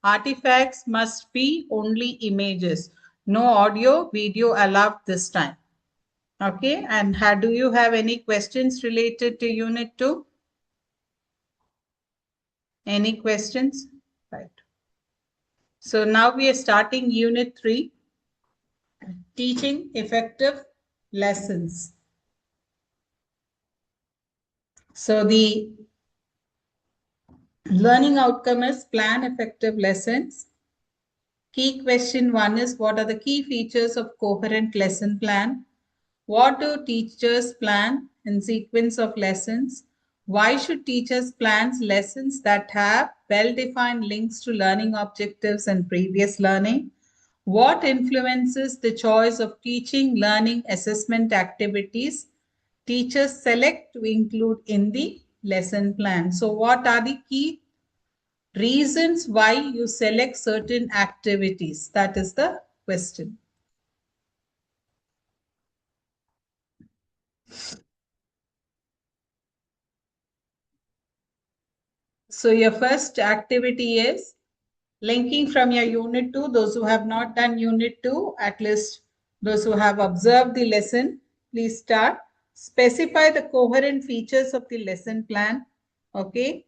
artifacts must be only images. No audio, video allowed this time. Okay, and do you have any questions related to Unit 2? Any questions? Right. So now we are starting Unit 3, Teaching Effective Lessons. So the learning outcome is plan effective lessons. Key question 1 is, what are the key features of coherent lesson plan? What do teachers plan in sequence of lessons? Why should teachers plan lessons that have well-defined links to learning objectives and previous learning? What influences the choice of teaching, learning, assessment activities teachers select to include in the lesson plan? So what are the key reasons why you select certain activities? That is the question. So your first activity is linking from your Unit 2. Those who have not done Unit 2, at least those who have observed the lesson, please start. Specify the coherent features of the lesson plan, okay,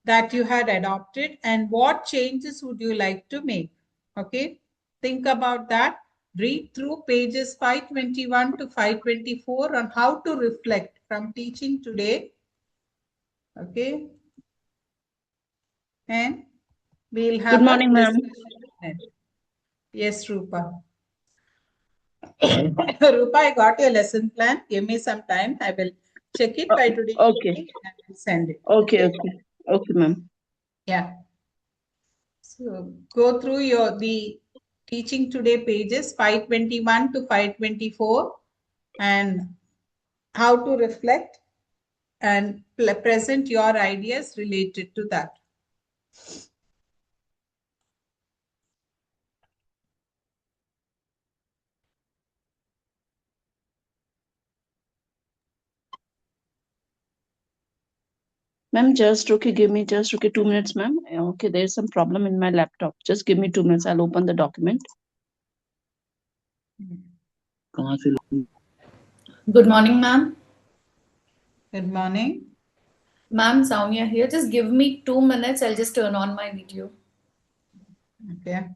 that you had adopted, and what changes would you like to make, okay? Think about that. Read through pages 521 to 524 on how to reflect from teaching today, okay? And we'll have Good morning, ma'am. Yes, Rupa. Rupa, I got your lesson plan. Give me some time. I will check it by today. Okay. I will send it. Okay, ma'am. Yeah. So go through the teaching today pages 521 to 524 and how to reflect and present your ideas related to that. Ma'am, just okay, give me just okay 2 minutes, ma'am. Okay, there's some problem in my laptop. Just give me 2 minutes. I'll open the document. Good morning, ma'am. Good morning. Ma'am, Soumya here. Just give me 2 minutes. I'll just turn on my video. Okay.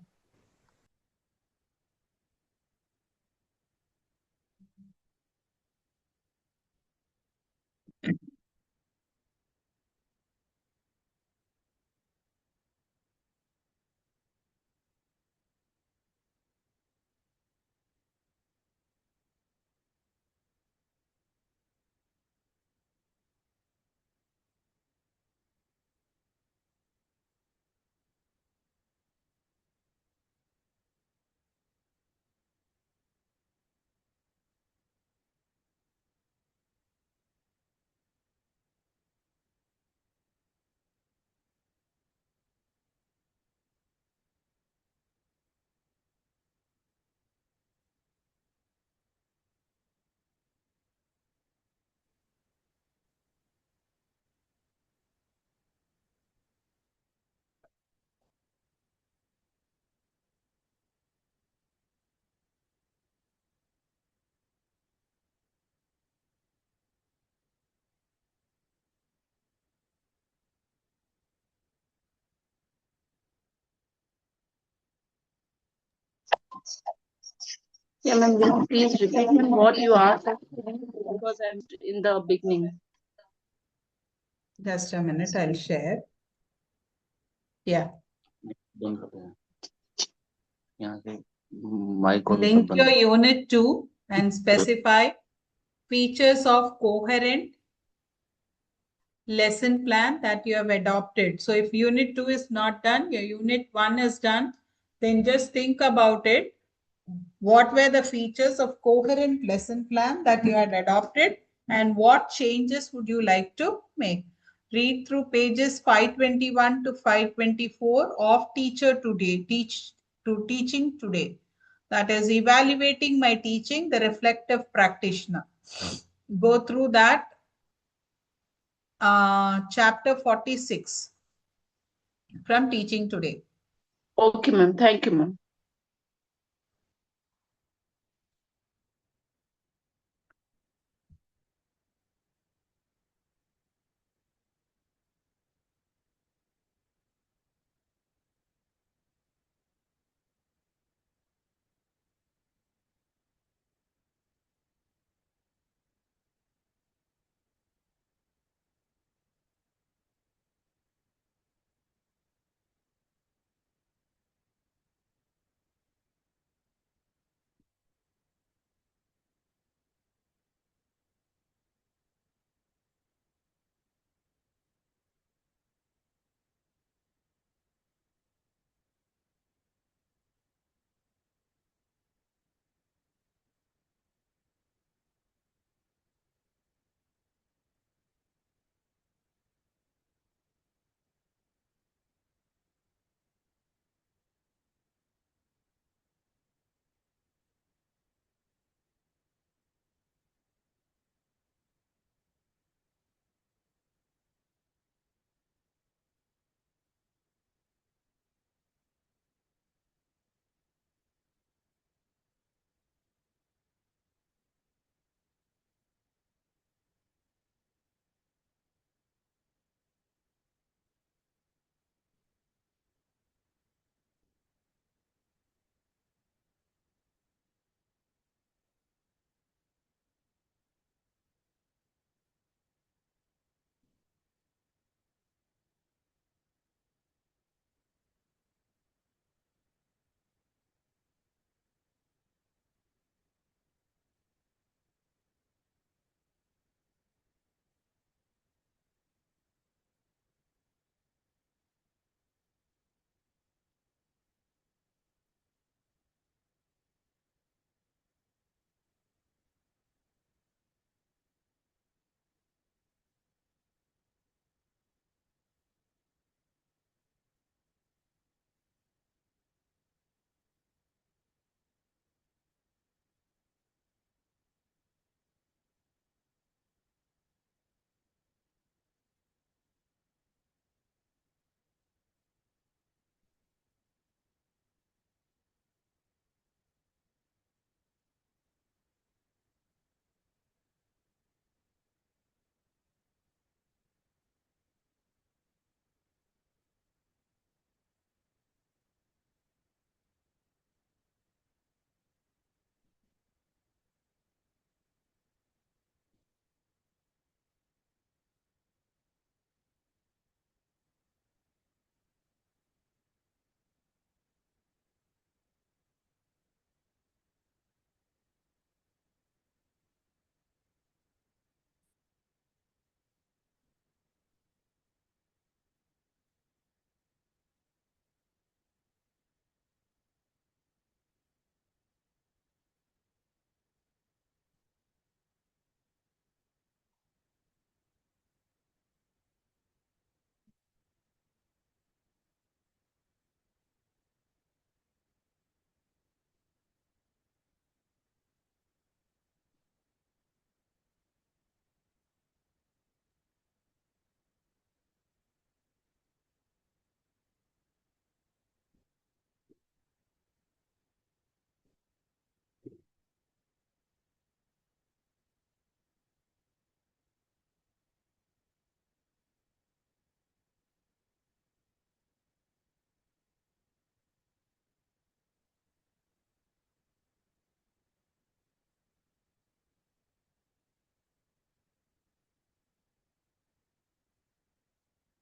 Yeah, ma'am, will you please repeat what you asked because I'm in the beginning. Just a minute, I'll share. Yeah. Link your Unit 2 and specify features of coherent lesson plan that you have adopted. So if Unit 2 is not done, your Unit 1 is done, then just think about it. What were the features of coherent lesson plan that you had adopted and what changes would you like to make? Read through pages 521 to 524 of Teacher Today, Teaching Today. That is evaluating my teaching, the reflective practitioner. Go through that. Chapter 46. from teaching today. Okay, ma'am. Thank you, ma'am.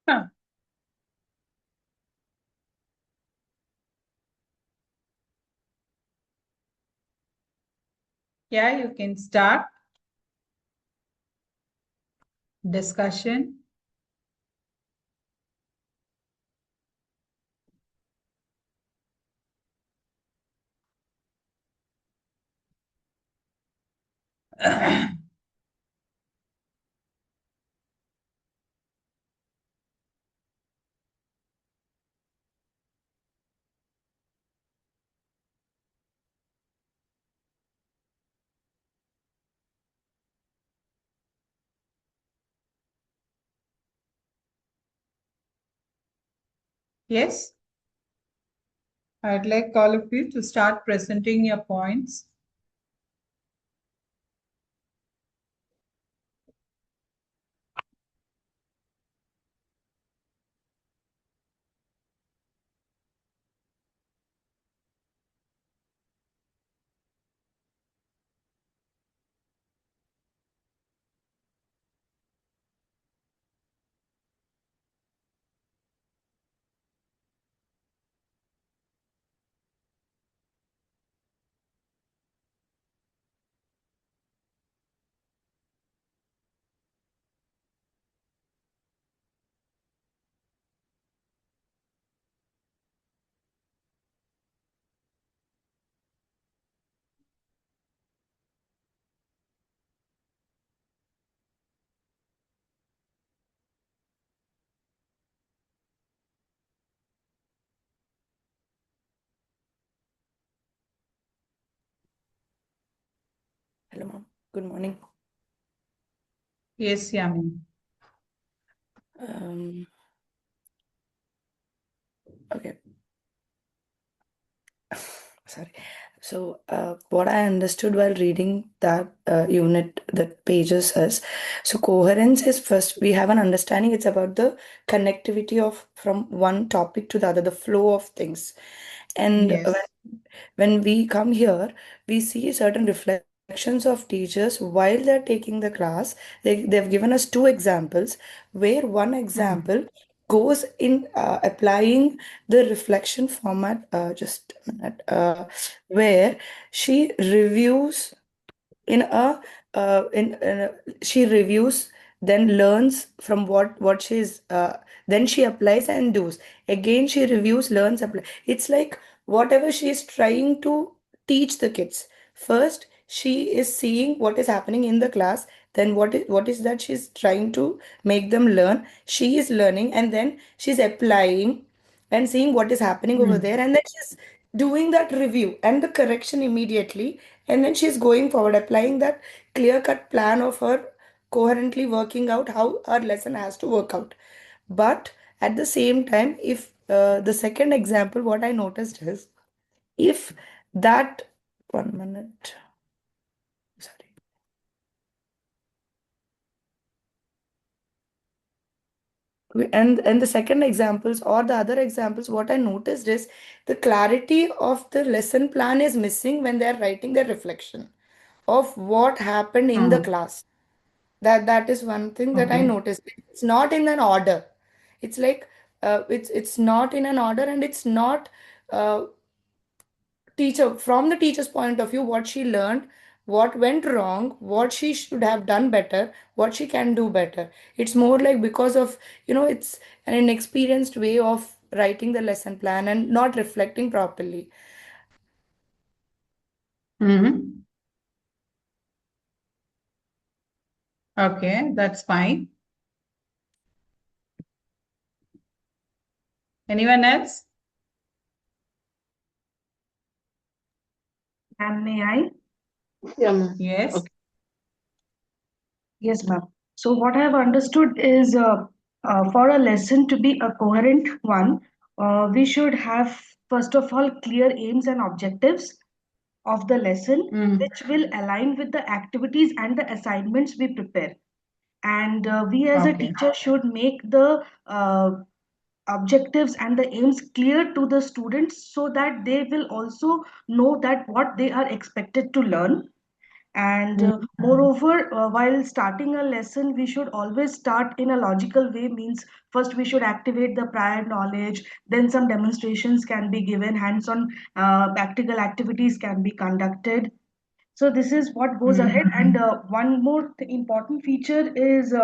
Huh. Yeah, you can start discussion. Yes, I'd like all of you to start presenting your points. Hello, ma'am. Good morning. Yes, Yamini. Okay. Sorry. So, what I understood while reading that unit, that pages is, so coherence is first, we have an understanding it's about the connectivity of from one topic to the other, the flow of things. And Yes. when we come here, we see certain reflections of teachers while they're taking the class. They've given us two examples where one example goes in applying the reflection format, just a minute, where she reviews in a in a, she reviews, then learns from what she's then she applies and does again, she reviews, learns, apply. It's like whatever she is trying to teach the kids, first she is seeing what is happening in the class, then what is that she's trying to make them learn, she is learning, and then she's applying and seeing what is happening over there, and then she's doing that review and the correction immediately, and then she's going forward applying that clear cut plan of her coherently working out how her lesson has to work out. But at the same time, if the second example, what I noticed is, if that, 1 minute, sorry. And the second examples or the other examples, what I noticed is the clarity of the lesson plan is missing when they're writing their reflection of what happened in the class. That is one thing that I Okay. noticed. It's not in an order. It's like it's not in an order, and it's not uh, teacher, from the teacher's point of view, what she learned, what went wrong, what she should have done better, what she can do better. It's more like because of, it's an inexperienced way of writing the lesson plan and not reflecting properly. Mm-hmm. Okay, that's fine. Anyone else? And may I? Yeah, ma'am. Yes. Okay. Yes, ma'am. So what I have understood is for a lesson to be a coherent one, we should have, first of all, clear aims and objectives of the lesson, which will align with the activities and the assignments we prepare. And we as a Okay. teacher should make the objectives and the aims clear to the students so that they will also know that what they are expected to learn. And moreover, while starting a lesson, we should always start in a logical way. Means first we should activate the prior knowledge, then some demonstrations can be given, hands-on practical activities can be conducted. So this is what goes ahead. And one more important feature is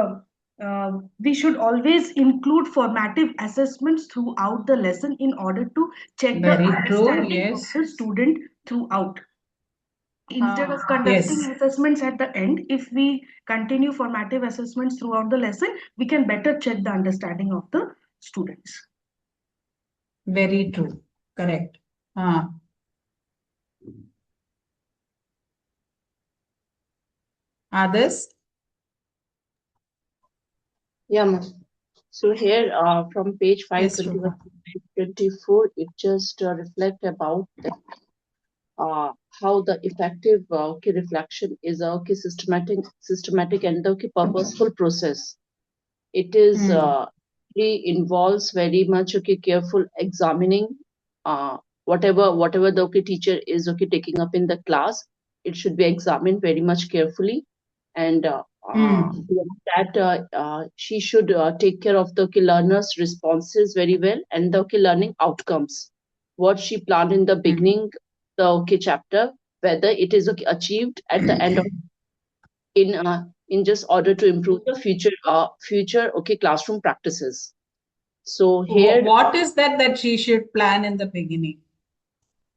we should always include formative assessments throughout the lesson in order to check the Very true. understanding of Yes. the student throughout. Instead of conducting Yes. assessments at the end, if we continue formative assessments throughout the lesson, we can better check the understanding of the students. Very true. Correct. Others? Yeah, ma'am. So here, from page Yes, 521 Rupa. to page 24, it just reflect about how the effective reflection is a systematic and the purposeful process. It is really involves very much careful examining uh, whatever the teacher is taking up in the class. It should be examined very much carefully, and beyond that she should take care of the learners' responses very well and the learning outcomes. What she planned in the beginning, the chapter, whether it is achieved at the end of in just order to improve the future classroom practices. So here What is that she should plan in the beginning?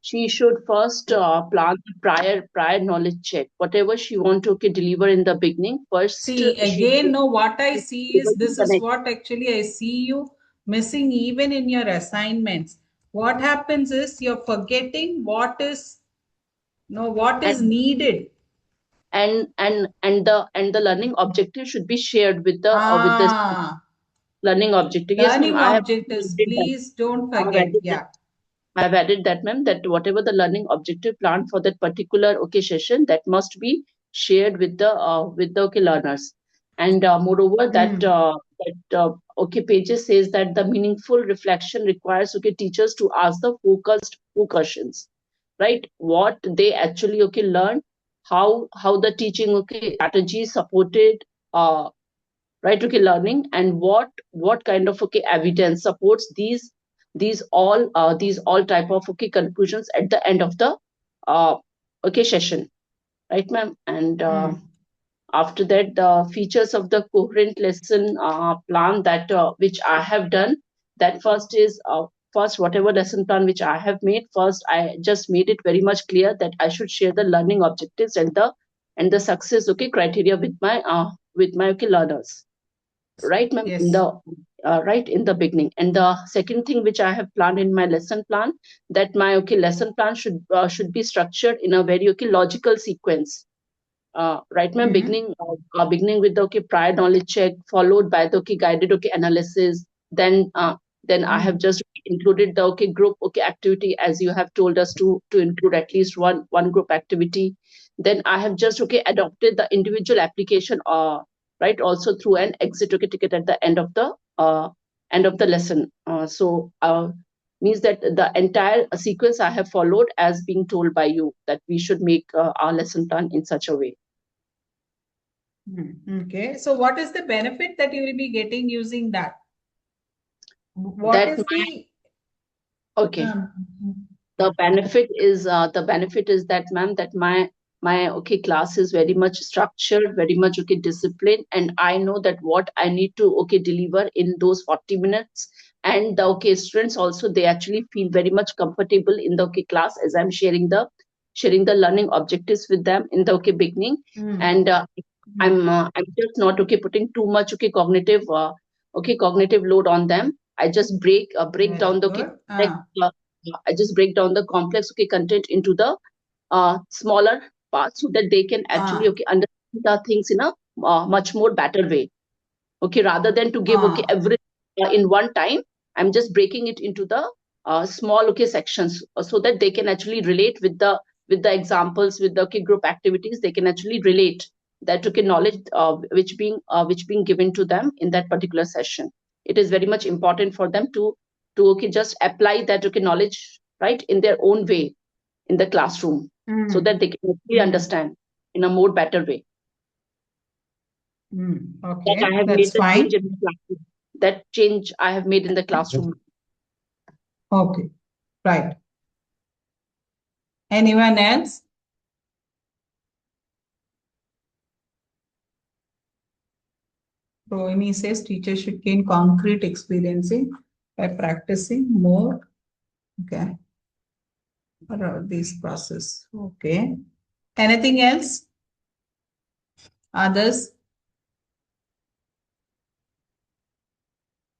she should first plan the prior knowledge check. Whatever she want to deliver in the beginning, first See, she again, should no, what I be see able is to this is connect. what actually I see you missing even in your assignments. What happens is you're forgetting what is And needed. the learning objective should be shared with the Ah, learning objective. Yes, ma'am, learning I have objectives, added that. please don't I have forget. added that. Yeah. I have added that, ma'am, that whatever the learning objective planned for that particular session, that must be shared with the learners. And moreover, that pages says that the meaningful reflection requires teachers to ask the focused questions, right? What they actually learn, how the teaching strategy supported right learning, and what kind of evidence supports these all type of conclusions at the end of the uh, session, right, ma'am? And after that, the features of the coherent lesson plan that which I have done, that first whatever lesson plan which I have made, first I just made it very much clear that I should share the learning objectives and the success criteria with my learners, right, ma'am, in Yes. the right in the beginning. And the second thing which I have planned in my lesson plan, that my lesson plan should be structured in a very logical sequence, right, ma'am, beginning with the prior knowledge check, followed by the guided analysis. Then I have just included the group activity, as you have told us to include at least one group activity. Then I have just adopted the individual application, right, also through an exit ticket at the end of the lesson. Means that the entire sequence I have followed as being told by you, that we should make our lesson plan in such a way. Okay. So what is the benefit that you will be getting using that? What That is my the okay the benefit is that, ma'am, that my class is very much structured, very much disciplined, and I know that what I need to deliver in those 40 minutes. And the students also, they actually feel very much comfortable in the class, as I'm sharing the learning objectives with them in the beginning. And I'm just not putting too much cognitive load on them. I just break very down the good. uh, I just break down the complex content into the smaller parts, so that they can actually understand the things in a much more better way. Rather than to give everything in one time, I'm just breaking it into the small sections, so that they can actually relate with the examples, with the group activities. They can actually relate that knowledge which being given to them in that particular session. It is very much important for them to just apply that knowledge, right, in their own way in the classroom, so that they can actually understand in a more better way. That Okay, I have made that's the change fine. in the classroom. That change I have made in the classroom. Okay, right. Anyone else? Rohini says teachers should gain concrete experiencing by practicing more. Okay. Around this process. Okay. Anything else? Others?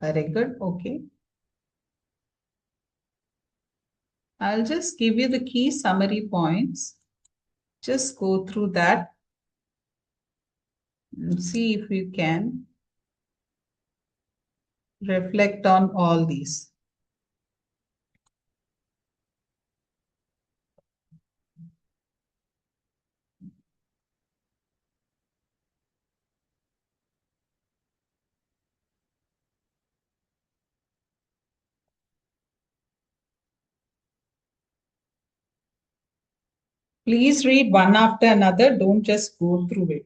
Very good. Okay. I'll just give you the key summary points. Just go through that and see if you can. reflect on all these. Please read one after another. Don't just go through it.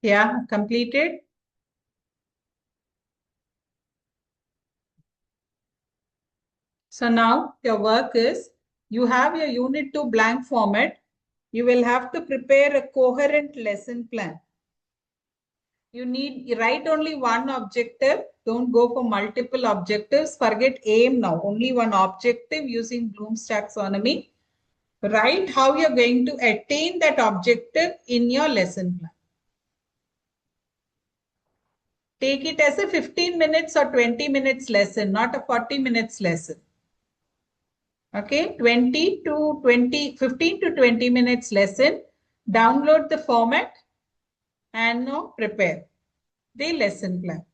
Yeah, completed. So now your work is you have your unit 2 blank format. You will have to prepare a coherent lesson plan. You write only one objective. Don't go for multiple objectives. Forget aim now. Only one objective using Bloom's taxonomy. Write how you're going to attain that objective in your lesson plan. Take it as a 15 minutes or 20 minutes lesson, not a 40 minutes lesson. Okay, 20 to 20, 15 to 20 minutes lesson. Download the format and now prepare the lesson plan.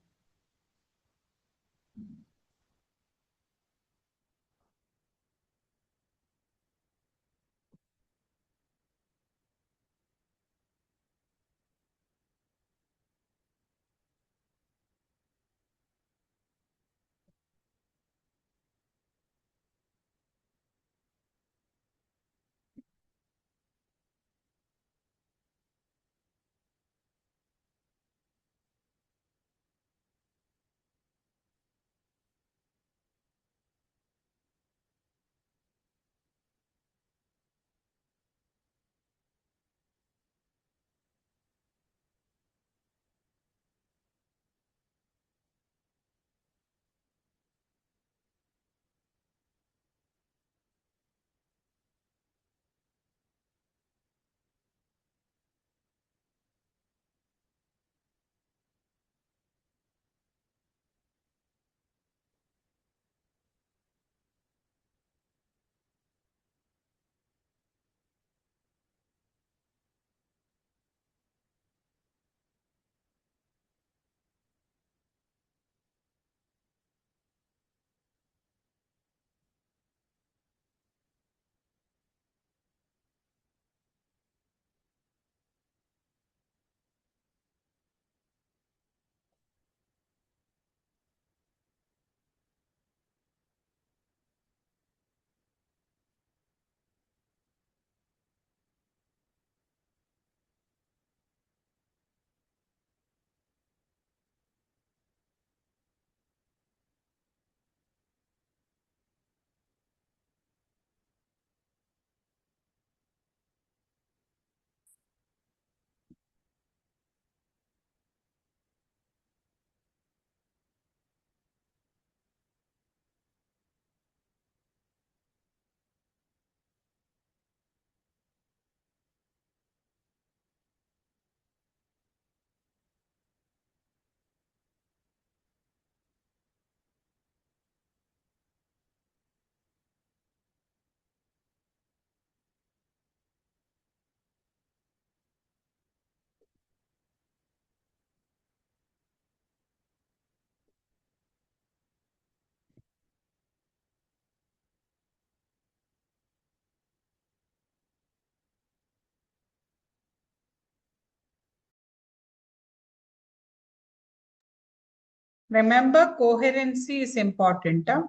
Remember, coherency is important. Huh?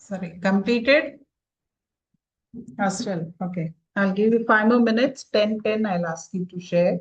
Sorry, completed? Still, okay. I'll give you 5 more minutes. 10, 10, I'll ask you to share.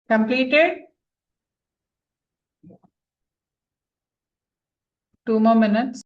Completed? 2 more minutes.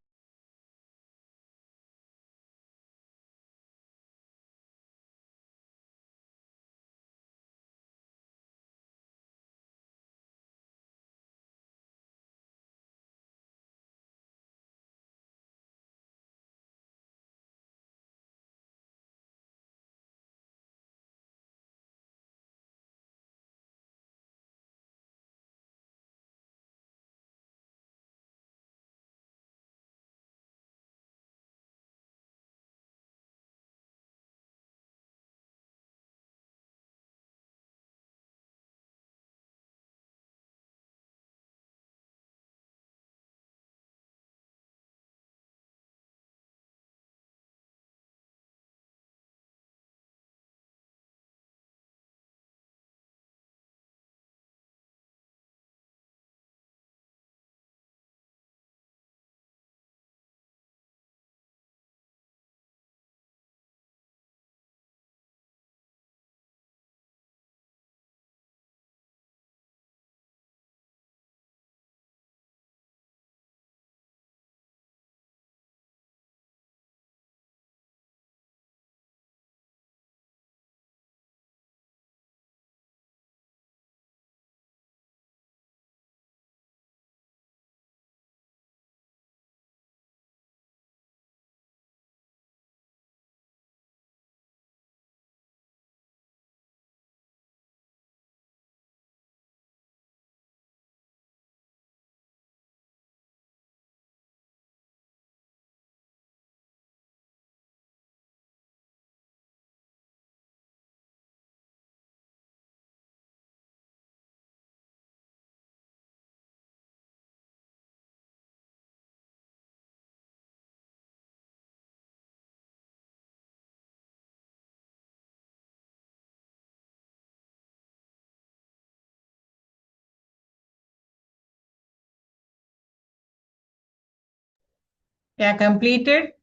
Yeah, completed.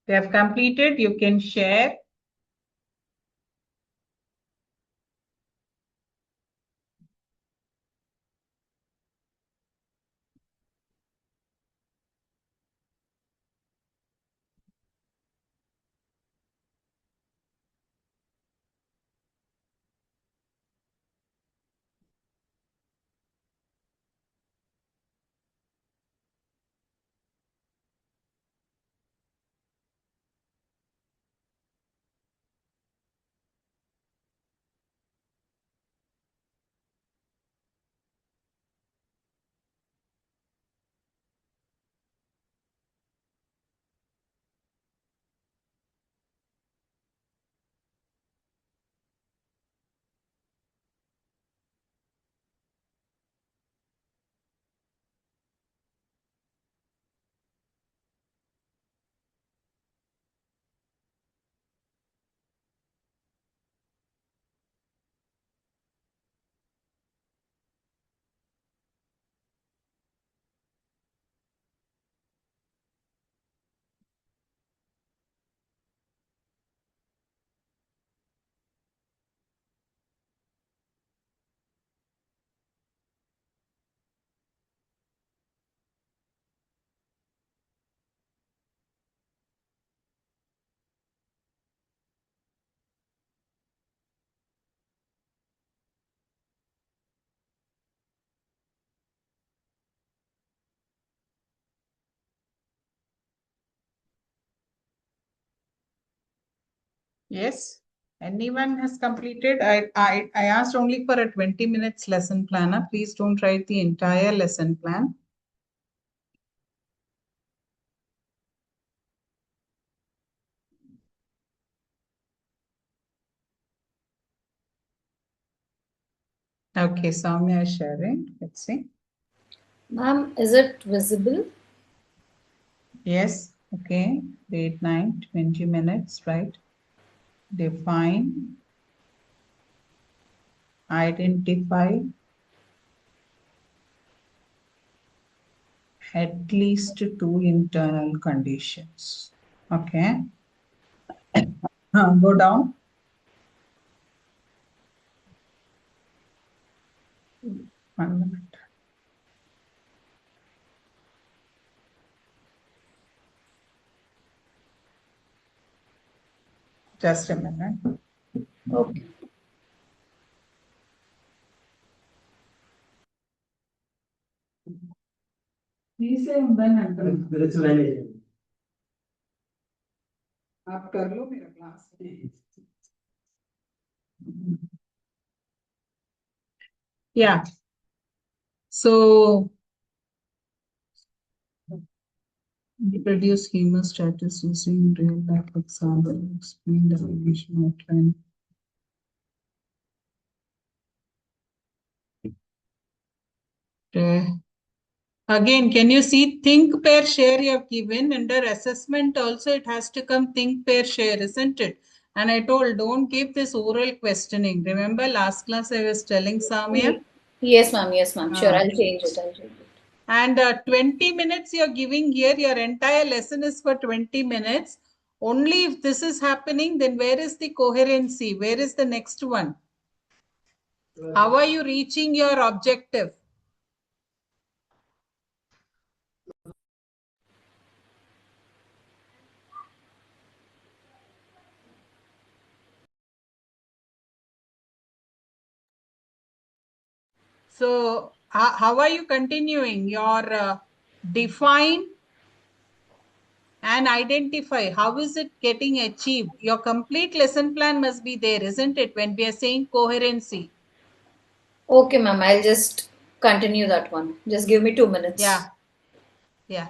They have completed. You can share. Yes. Anyone has completed? I asked only for a 20 minutes lesson planner. Please don't write the entire lesson plan. Okay, Soumya is sharing. Let's see. Ma'am, is it visible? Yes. Okay. 8, 9, 20 minutes, right? Define, identify at least 2 internal conditions. Okay. Go down. One minute. Just a minute. Okay. आप कर लो मेरा class. Yeah. So produce hemostatus using real life example. Explain definition outline. Again, can you see think, pair, share you have given under assessment also it has to come think, pair, share, isn't it? And I told don't give this oral questioning. Remember last class I was telling Samya? Yes, ma'am. Yes, ma'am. Sure, Ah. I'll change it. I'll change it. And 20 minutes you're giving here, your entire lesson is for 20 minutes. Only if this is happening, then where is the coherency? Where is the next one? How are you reaching your objective? So how are you continuing your define and identify? How is it getting achieved? Your complete lesson plan must be there, isn't it? When we are saying coherency. Okay, ma'am. I'll just continue that one. Just give me 2 minutes. Yeah. Yeah.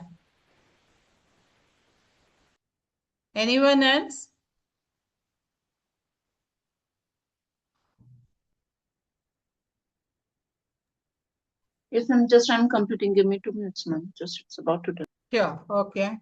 Anyone else? Yes, I'm completing. Give me 2 minutes, ma'am. Just it's about to done. Sure. Okay.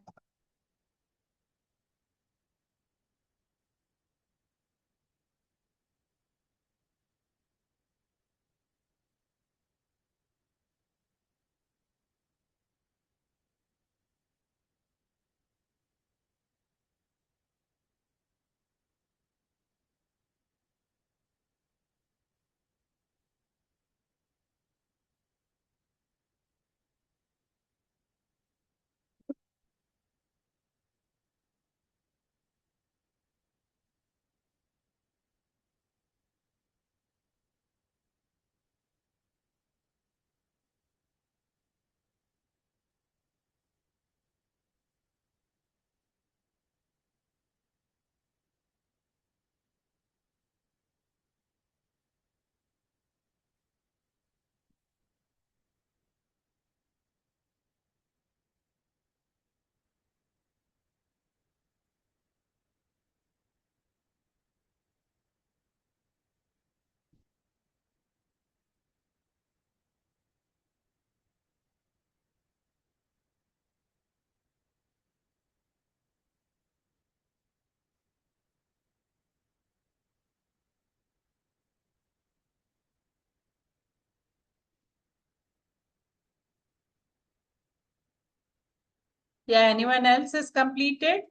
Yeah, anyone else is completed?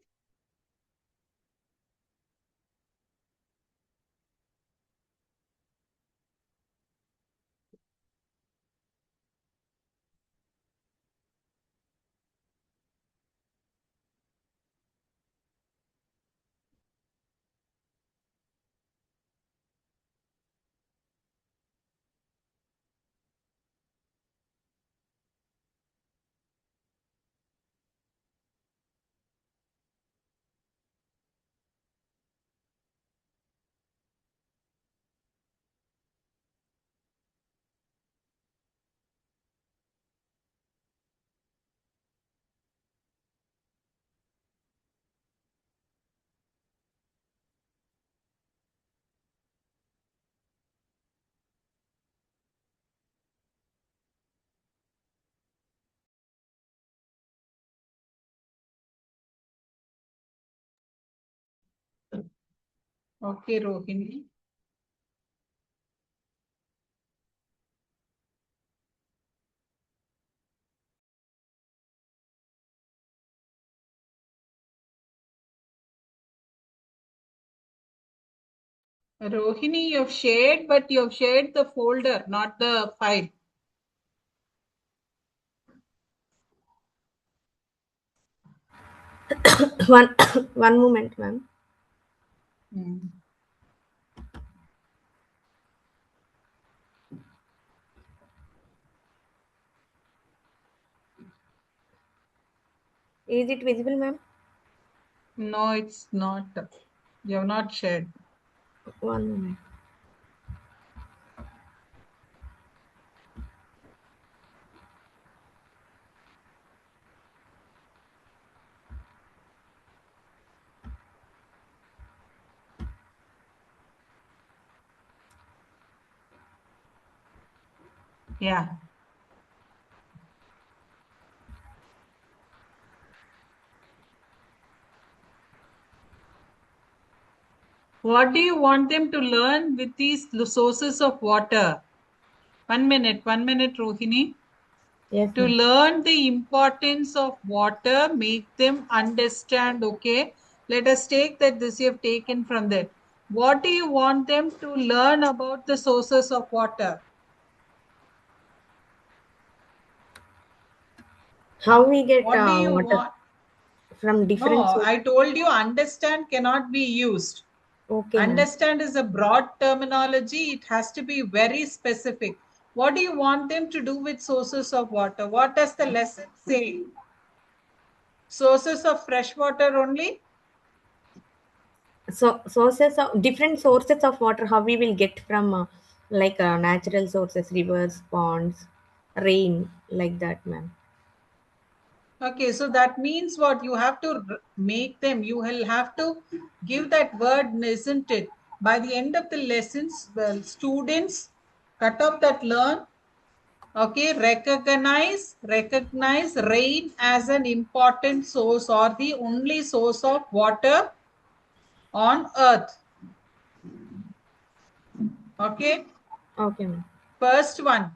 Okay, Rohini. Rohini, you've shared, but you've shared the folder, not the file. One one moment, ma'am. Hmm. Is it visible, ma'am? No, it's not. You have not shared. One moment. Yeah. What do you want them to learn with these sources of water? 1 minute, 1 minute, Rohini. Yes, To ma'am. learn the importance of water, make them understand. Okay, let us take that this you have taken from that. What do you want them to learn about the sources of water? How we get What do you water want? from different No, sources? I told you understand cannot be used. Okay, ma'am. Understand is a broad terminology. It has to be very specific. What do you want them to do with sources of water? What does the lesson say? Sources of fresh water only? So sources of different sources of water. How we will get from like natural sources, rivers, ponds, rain, like that, ma'am. Okay, so that means what you have to make them, you will have to give that word, isn't it? By the end of the lessons, well, students cut off that learn Okay, recognize rain as an important source or the only source of water on earth. Okay, Okay, ma'am. first one.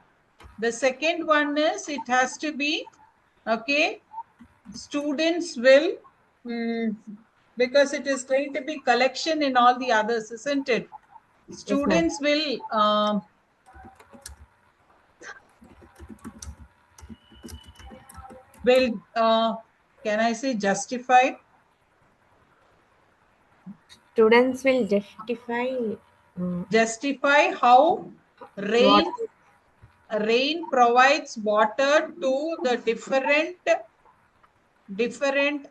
The second one is it has to be, okay, students will, because it is going to be collection in all the others, isn't it? Students will can I say justify? Students will justify Justify how what rain provides water to the different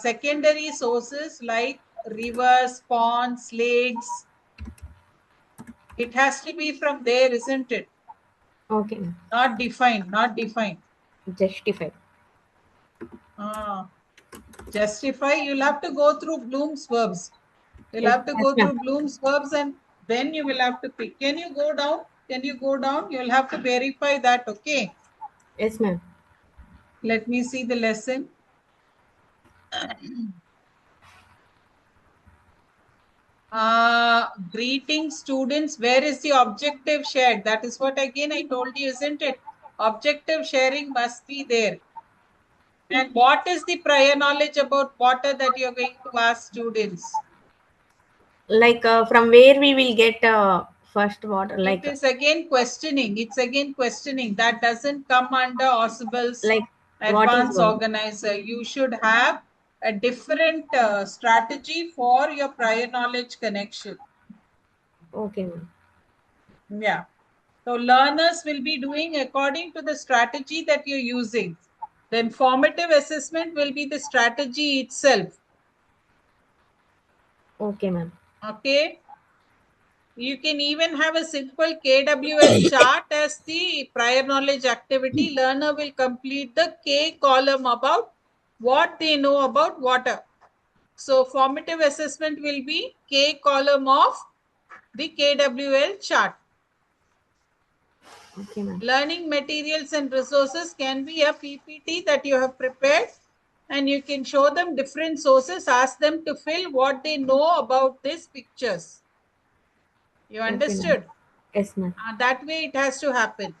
secondary sources like rivers, ponds, lakes. It has to be from there, isn't it? okay, ma'am. Not define. Justify. Justify, you'll have to go through Bloom's verbs. You'll Yes, have to yes, go ma'am. through Bloom's verbs and then you will have to pick. Can you go down? You'll have to verify that, okay? Yes, ma'am. Let me see the lesson. Greeting students. Where is the objective shared? That is what again I told you, isn't it? Objective sharing must be there. And what is the prior knowledge about water that you're going to ask students? Like from where we will get first water, like It is again questioning. It's again questioning. That doesn't come under Ausuble's like what is advanced water? organizer. You should have a different strategy for your prior knowledge connection. Okay, ma'am. Yeah. So learners will be doing according to the strategy that you're using. Then formative assessment will be the strategy itself. Okay, ma'am. Okay. You can even have a simple KWL chart as the prior knowledge activity. Learner will complete the K column about what they know about water. So formative assessment will be K column of the KWL chart. Okay, ma'am. Learning materials and resources can be a PPT that you have prepared and you can show them different sources, ask them to fill what they know about these pictures. You understood? Okay, yes, ma'am. That way it has to happen.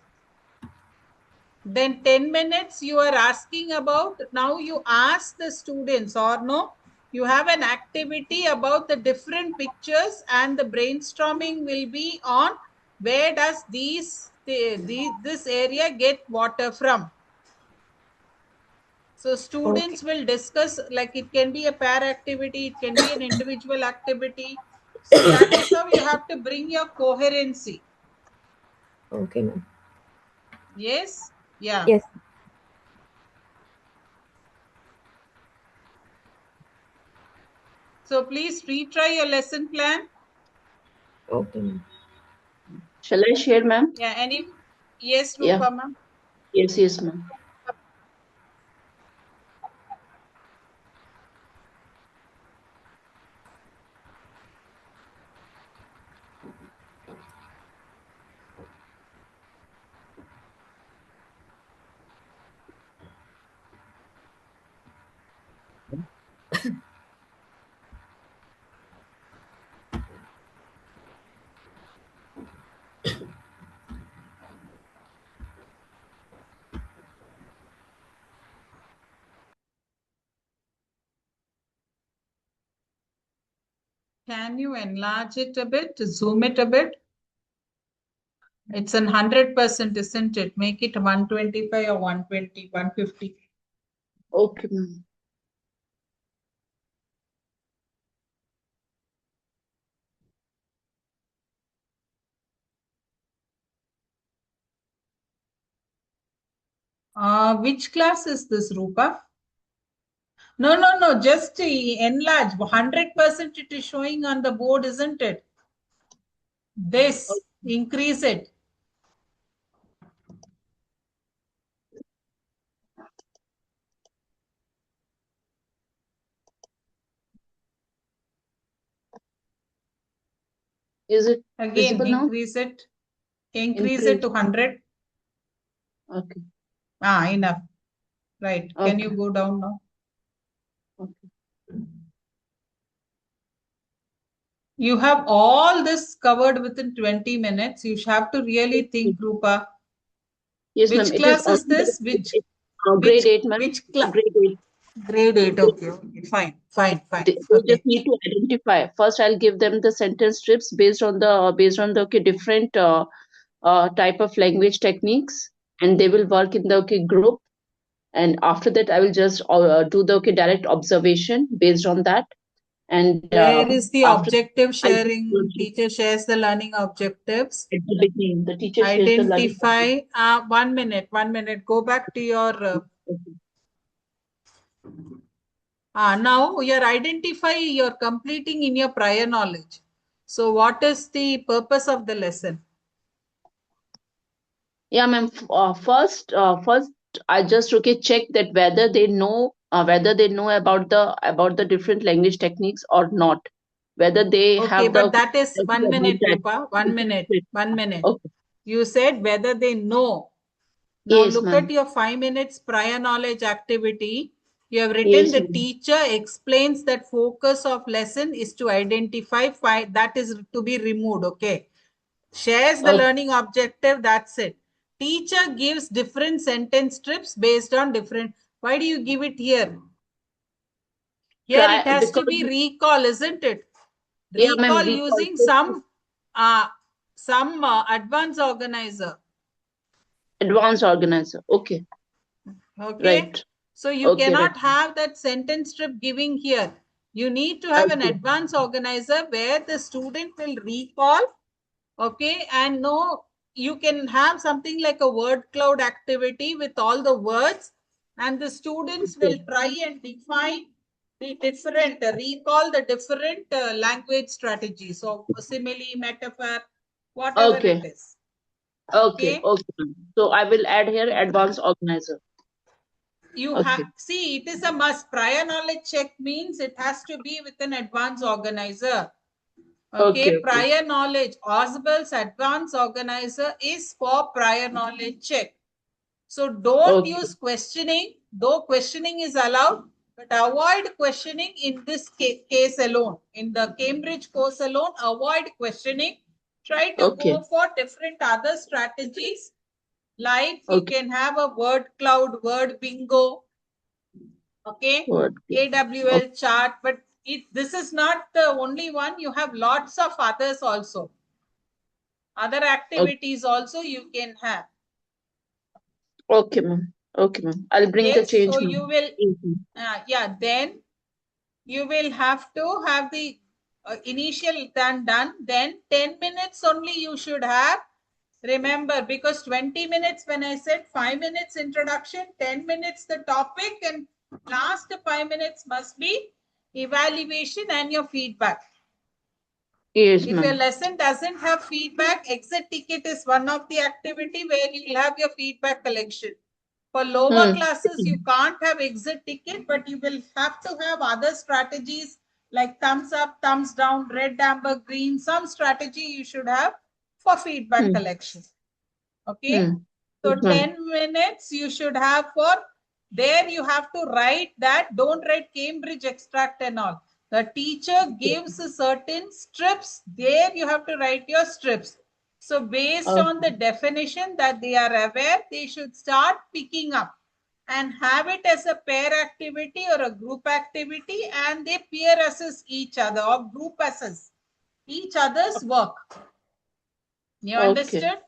Then 10 minutes you are asking about, now you ask the students or no, you have an activity about the different pictures and the brainstorming will be on where does this area get water from. So students will discuss, like it can be a pair activity, it can be an individual activity. So that is how you have to bring your coherency. Okay, ma'am. Yes? Yeah. Yes. So please retry your lesson plan. Okay, ma'am. Shall I share, ma'am? Yeah, yes, Yeah. Rupa ma'am. Yes, ma'am. Can you enlarge it a bit, zoom it a bit? It's 100%, isn't it? Make it 125 or 120, 150. Okay, ma'am. Which class is this, Rupa? No, just enlarge. 100% it is showing on the board, isn't it? This, increase it. Is it Again, visible now? increase it. Increase it to 100. Okay. Enough. Right. Can you Okay. go down now? Okay. You have all this covered within 20 minutes. You have to really think, Rupa. Yes, ma'am. Which It is class on is this? Which grade 8, ma'am. which class? Grade 8. Grade 8. Okay. Fine. They Okay. just need to identify. First, I'll give them the sentence strips based on the okay, different type of language techniques, and they will work in the group. And after that, I will just do the direct observation based on that. And Where is the after objective I'll give sharing? Teacher shares the learning objectives. at the beginning, the teacher shares the learning. Identify. 1 minute. 1 minute. Go back to your. Now you're you're completing in your prior knowledge. So what is the purpose of the lesson? Yeah, ma'am. First, I just check that whether they know about the different language techniques or not. Whether they Okay, have the but that is idea 1 about minute, that. Rupa. 1 minute. 1 minute. Okay. You said whether they know. Now Yes, look ma'am. at your 5 minutes prior knowledge activity. You have written Yes, the ma'am. teacher explains that focus of lesson is to identify that is to be removed. Okay. Shares the Okay. learning objective. That's it. Teacher gives different sentence strips based on different. Why do you give it here? Here it has to be recall, isn't it? Yeah, ma'am. Recall using some advanced organizer. Advanced organizer. Okay. Okay. Right. So you Okay. cannot Right. have that sentence strip giving here. You need to have an Okay. advanced organizer where the student will recall. Okay. And no, you can have something like a word cloud activity with all the words, and the students will try and define the different, recall the different language strategies. So simile, metaphor, whatever Okay. it is. Okay. Okay. So I will add here advanced organizer. You have see, it is a must. Prior knowledge check means it has to be with an advanced organizer. Okay. Prior knowledge, Osbel's advanced organizer is for prior knowledge check. So don't use questioning, though questioning is allowed, but avoid questioning in this case alone. In the Cambridge course alone, avoid questioning. Try to go for different other strategies, like you can have a word cloud, word bingo, okay, AWL chart, but this is not the only one. You have lots of others also. Other activities also you can have. Okay, ma'am. Okay, ma'am. I'll bring the change. So you will, then you will have to have the initial done. Then 10 minutes only you should have. Remember, because 20 minutes, when I said 5 minutes introduction, 10 minutes the topic, and last 5 minutes must be evaluation and your feedback. Yes, if ma'am. your lesson doesn't have feedback, exit ticket is one of the activity where you will have your feedback collection. For lower classes, you can't have exit ticket, but you will have to have other strategies like thumbs up, thumbs down, red, amber, green. Some strategy you should have for feedback collection. Okay. So 10 minutes you should have for, there you have to write that, don't write Cambridge extract and all. The teacher gives certain strips, there you have to write your strips. So based on the definition that they are aware, they should start picking up and have it as a pair activity or a group activity, and they peer assess each other or group assess each other's work. You understood?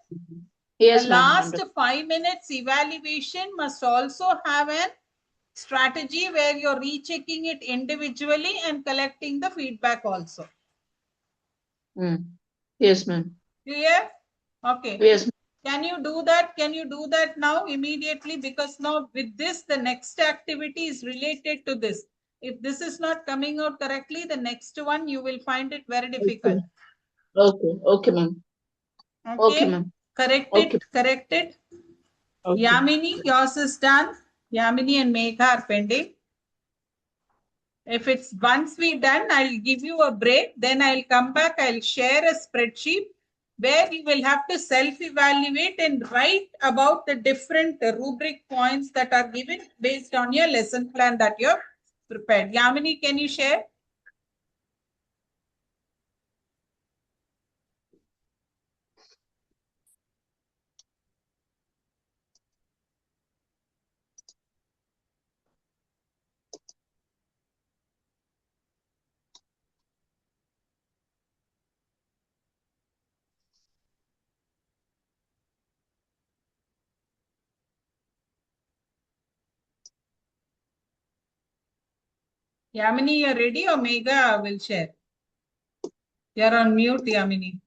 Yes, the ma'am. last 5 minutes evaluation must also have a strategy where you're rechecking it individually and collecting the feedback also. Yes, ma'am. Clear? Okay. Yes. Can you do that? Can you do that now immediately? Because now with this, the next activity is related to this. If this is not coming out correctly, the next one you will find it very difficult. Okay, ma'am. Okay, ma'am. Correct it. Okay. Yamini, yours is done. Yamini and Megha are pending. If it's once we done, I'll give you a break. Then I'll come back. I'll share a spreadsheet. where you will have to self-evaluate and write about the different rubric points that are given based on your lesson plan that you have prepared. Yamini, can you share? Yamini, you're ready or Megha will share? You're on mute, Yamini.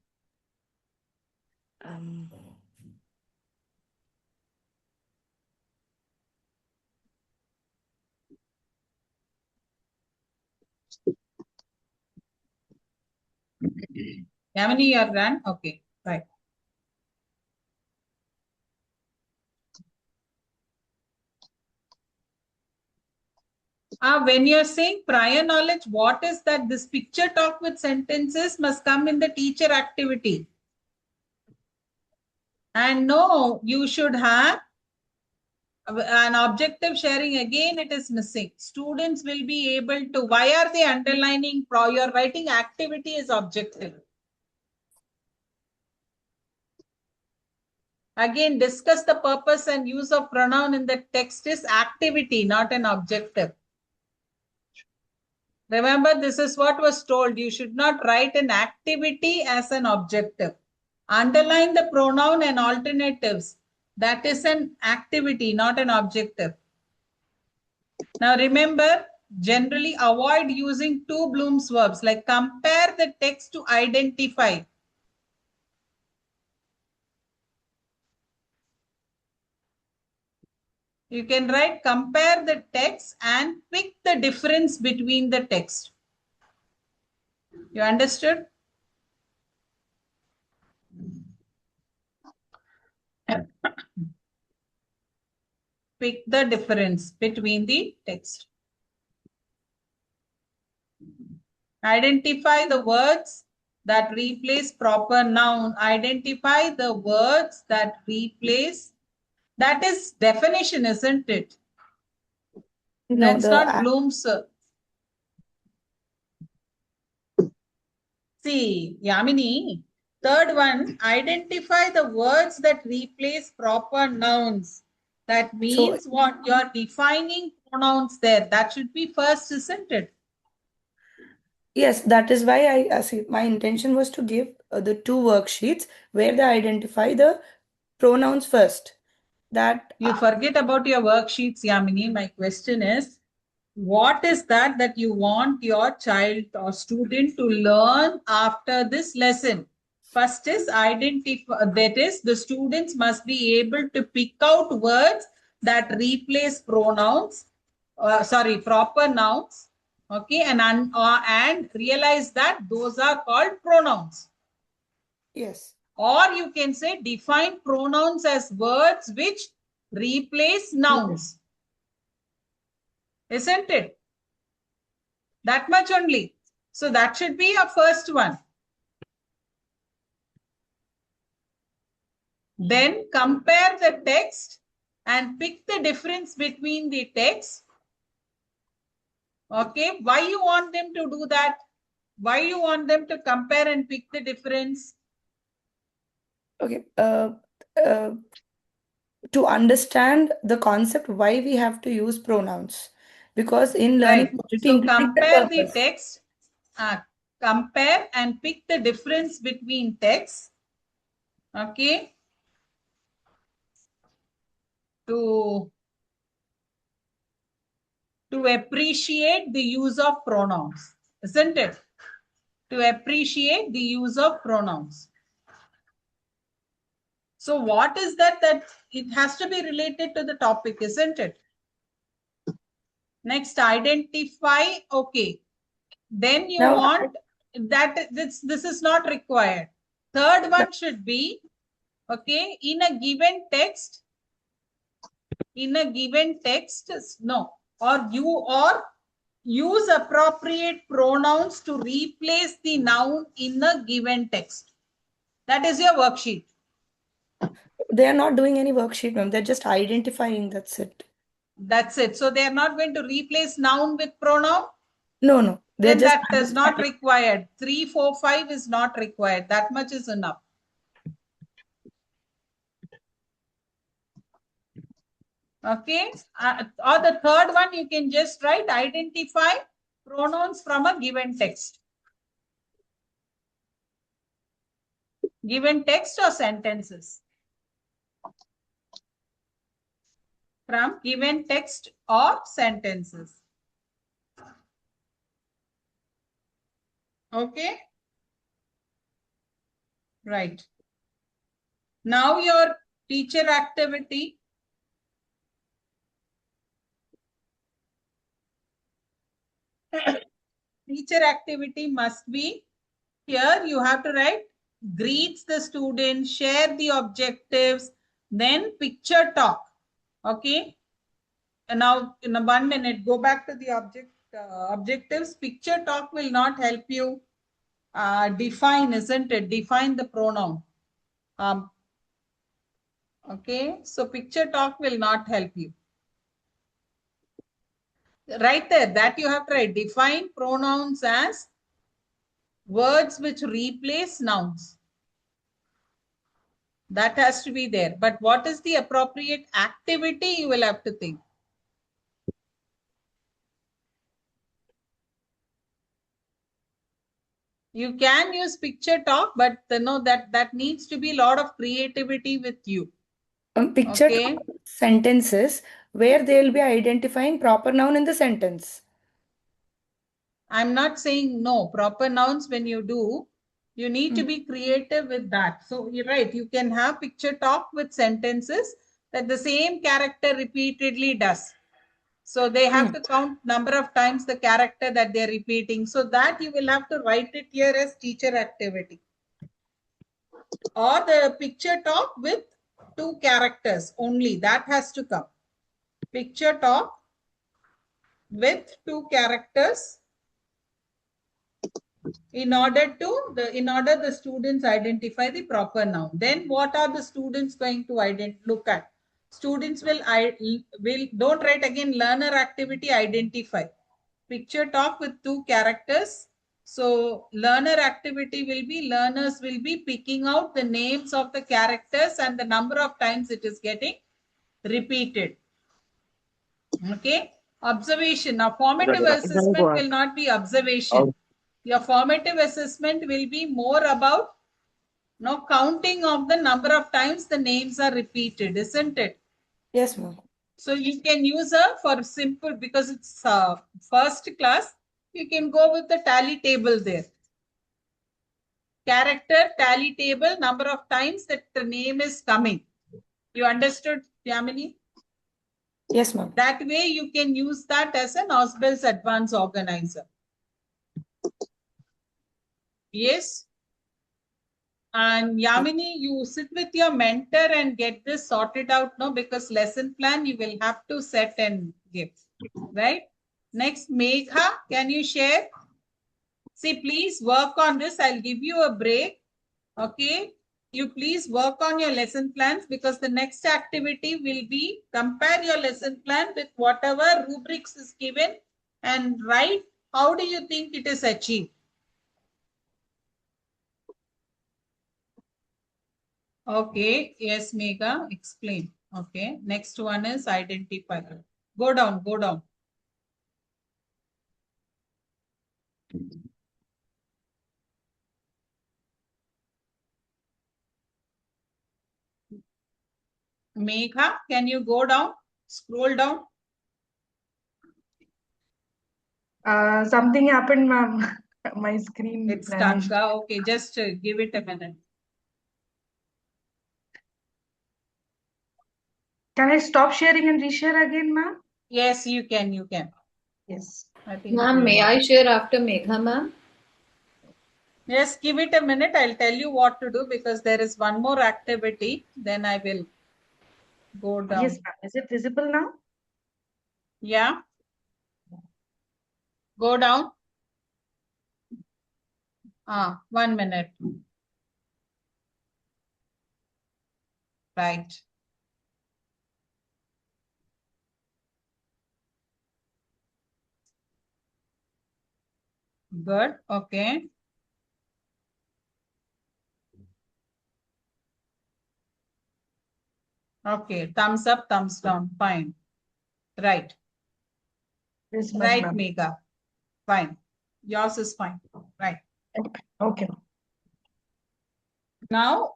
Yamini, you're done? Okay, right. When you're saying prior knowledge, what is that? This picture talk with sentences must come in the teacher activity. And no, you should have an objective sharing. Again, it is missing. Students will be able to, why are they underlining your writing activity is objective? Again, discuss the purpose and use of pronoun in the text is activity, not an objective. Remember, this is what was told. You should not write an activity as an objective. Underline the pronoun and alternatives. That is an activity, not an objective. Now remember, generally avoid using two Bloom's verbs like compare the text to identify. You can write compare the text and pick the difference between the text. You understood? Pick the difference between the text. Identify the words that replace proper noun. Identify the words that replace. That is definition, isn't it? No, That's not Bloom's. See, Yamini, third one, identify the words that replace proper nouns. That means what? You're defining pronouns there. That should be first, isn't it? Yes, that is why I see my intention was to give the two worksheets where they identify the pronouns first. That you forget about your worksheets, Yamini. My question is, what is that you want your child or student to learn after this lesson? First is identify, that is the students must be able to pick out words that replace pronouns, proper nouns, okay, and realize that those are called pronouns. yes. Or you can say define pronouns as words which replace nouns. Isn't it? That much only. So that should be your first one. Then compare the text and pick the difference between the text. Okay. Why you want them to do that? Why you want them to compare and pick the difference? Okay. To understand the concept why we have to use pronouns, because in learning Right. So compare the text, compare and pick the difference between text. Okay. To appreciate the use of pronouns, isn't it? To appreciate the use of pronouns. So what is that it has to be related to the topic, isn't it? Next, identify. Okay. Then you want that this is not required. Third one should be, okay, in a given text, no, or use appropriate pronouns to replace the noun in a given text. That is your worksheet. They are not doing any worksheet, ma'am. They're just identifying. That's it. That's it. So they are not going to replace noun with pronoun. No. They're Then just that is not required. 3, 4, 5 is not required. That much is enough. Okay. Or the third one, you can just write identify pronouns from a given text. Given text or sentences. From given text or sentences. Okay. Right. Now your teacher activity. Teacher activity must be, here you have to write greets the student, share the objectives, then picture talk. Okay. And now in a 1 minute, go back to the objectives. Picture talk will not help you define, isn't it? Define the pronoun. Okay. So picture talk will not help you. Right there, that you have to write. Define pronouns as words which replace nouns. That has to be there. But what is the appropriate activity, you will have to think. You can use picture talk, but that needs to be a lot of creativity with you. Picture Okay. sentences where they'll be identifying proper noun in the sentence. I'm not saying no. Proper nouns, when you do, you need to be creative with that. So you're right. You can have picture talk with sentences that the same character repeatedly does. So they have to count number of times the character that they're repeating. So that you will have to write it here as teacher activity. Or the picture talk with 2 characters only. That has to come. Picture talk with 2 characters in order the students identify the proper noun. Then what are the students going to look at? Students will don't write again learner activity identify. Picture talk with 2 characters. So learner activity will be, learners will be picking out the names of the characters and the number of times it is getting repeated. Okay. Observation. Now formative assessment will not be observation. Your formative assessment will be more about counting of the number of times the names are repeated, isn't it? Yes, ma'am. So you can use for simple, because it's first class, you can go with the tally table there. Character, tally table, number of times that the name is coming. You understood, Yamini? Yes, ma'am. That way you can use that as an Ausbell's advanced organizer. Yes. And Yamini, you sit with your mentor and get this sorted out, no? Because lesson plan you will have to set and give, right? Next, Megha, can you share? See, please work on this. I'll give you a break. Okay. You please work on your lesson plans, because the next activity will be compare your lesson plan with whatever rubrics is given and write how do you think it is achieved. Okay. Yes, Megha, explain. Okay. Next one is identify. Go down, go down. Megha, can you go down? Scroll down. Something happened, ma'am. My screen It's stuck. vanished. Okay, just give it a minute. Can I stop sharing and reshare again, ma'am? Yes, you can. You can. Yes. I think. Ma'am, may I share after Megha, ma'am? Yes, give it a minute. I'll tell you what to do, because there is one more activity. Then I will go down. Yes, ma'am. Is it visible now? Yeah. Go down. 1 minute. Right. Good. Okay. Okay. Thumbs up, thumbs down. Fine. Right. Yes, much, Right, ma'am. Megha. Fine. Yours is fine. Right. Okay. Now,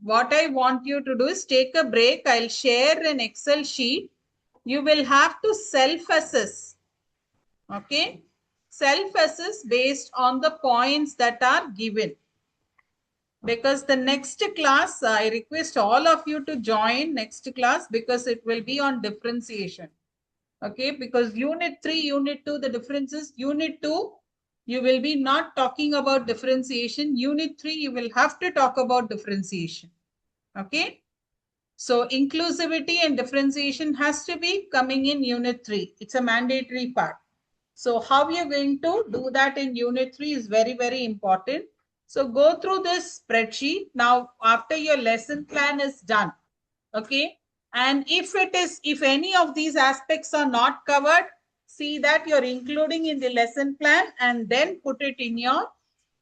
what I want you to do is take a break. I'll share an Excel sheet. You will have to self-assess. Okay. Self-assess based on the points that are given. Because the next class, I request all of you to join next class because it will be on differentiation. Okay, because unit 3, unit 2, the differences, unit 2, you will be not talking about differentiation. Unit 3, you will have to talk about differentiation. Okay. So inclusivity and differentiation has to be coming in unit 3. It's a mandatory part. So how you're going to do that in unit 3 is very, very important. So go through this spreadsheet. Now, after your lesson plan is done, okay? And if any of these aspects are not covered, see that you're including in the lesson plan and then put it in your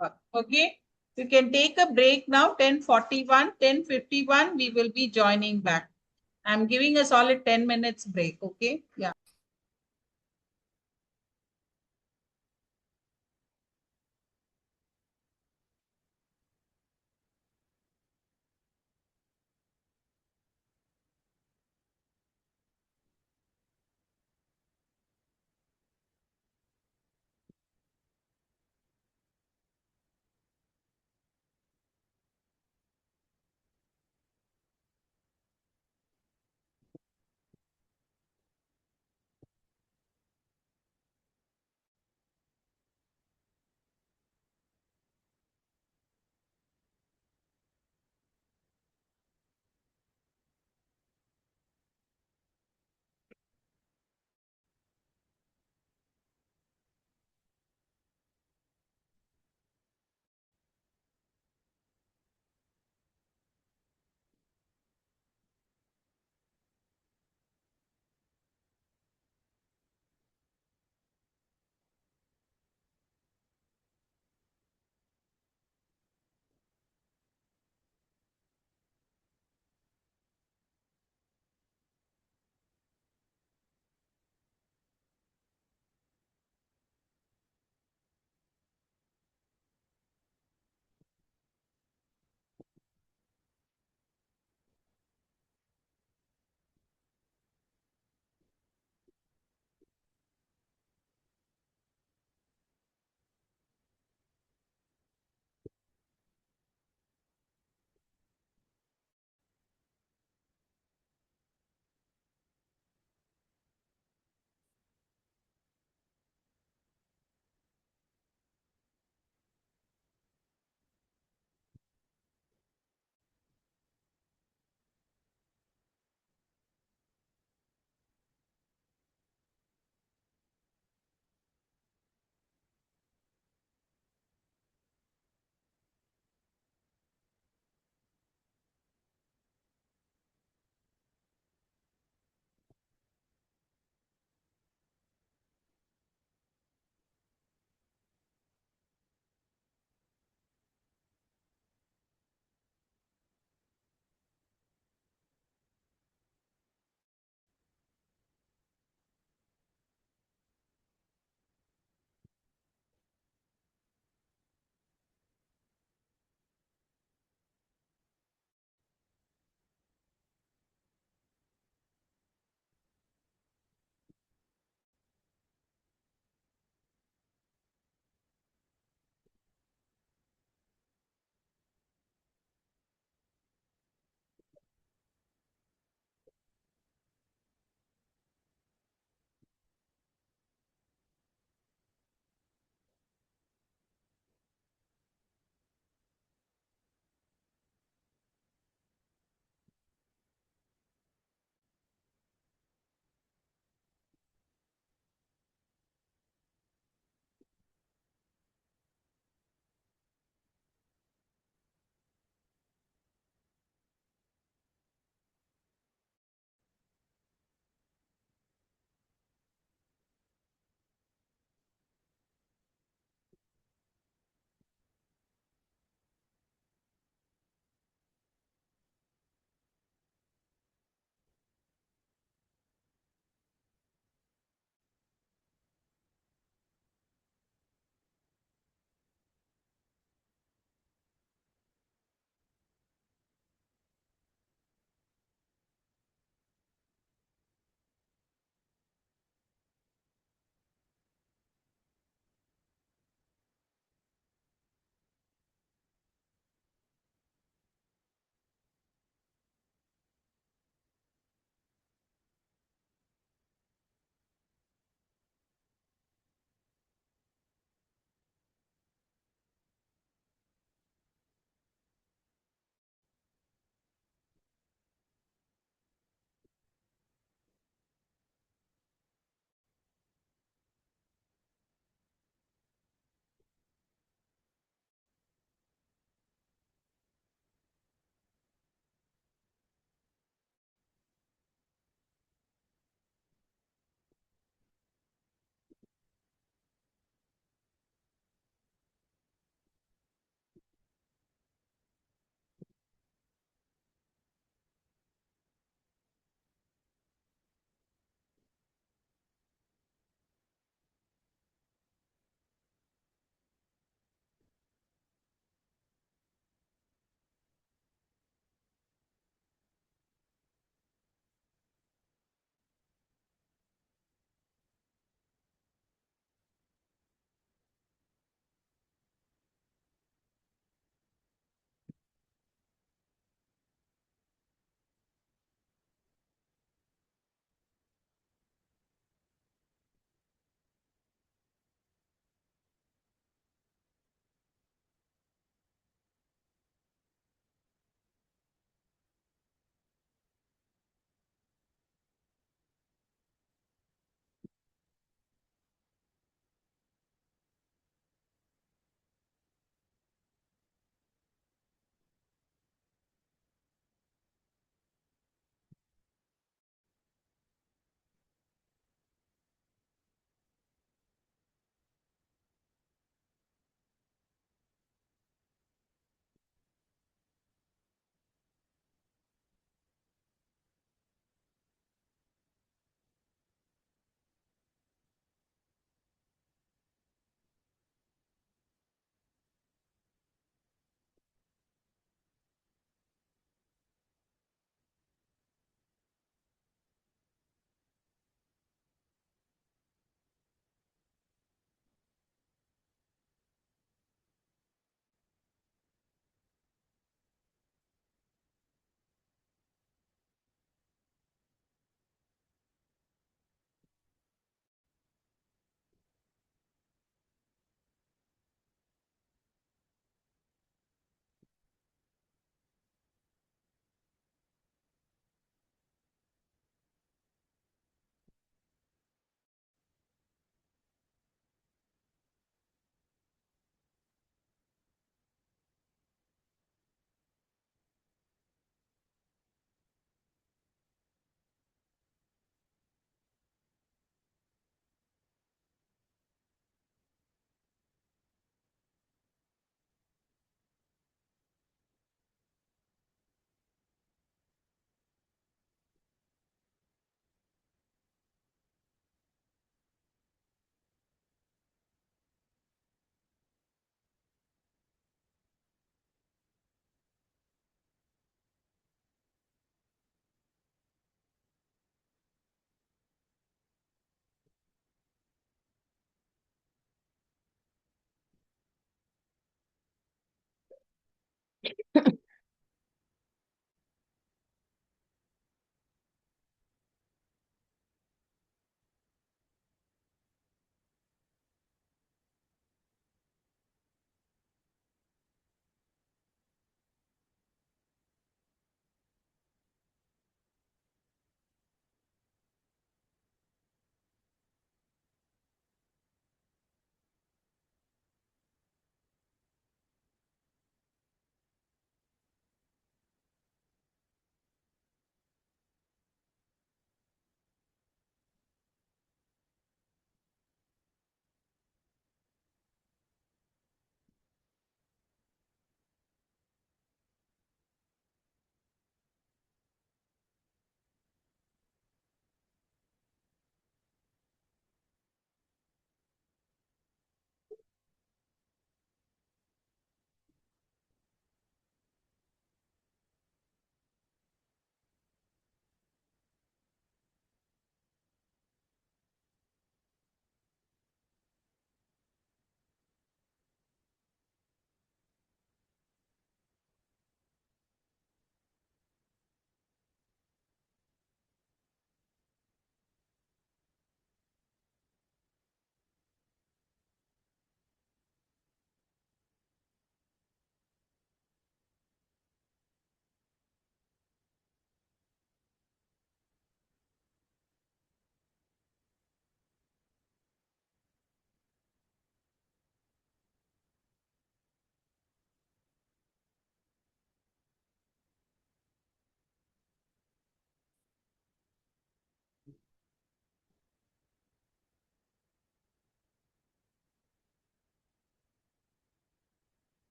work, okay? You can take a break now, 10:41, 10:51, we will be joining back. I'm giving a solid 10 minutes break, okay? Yeah.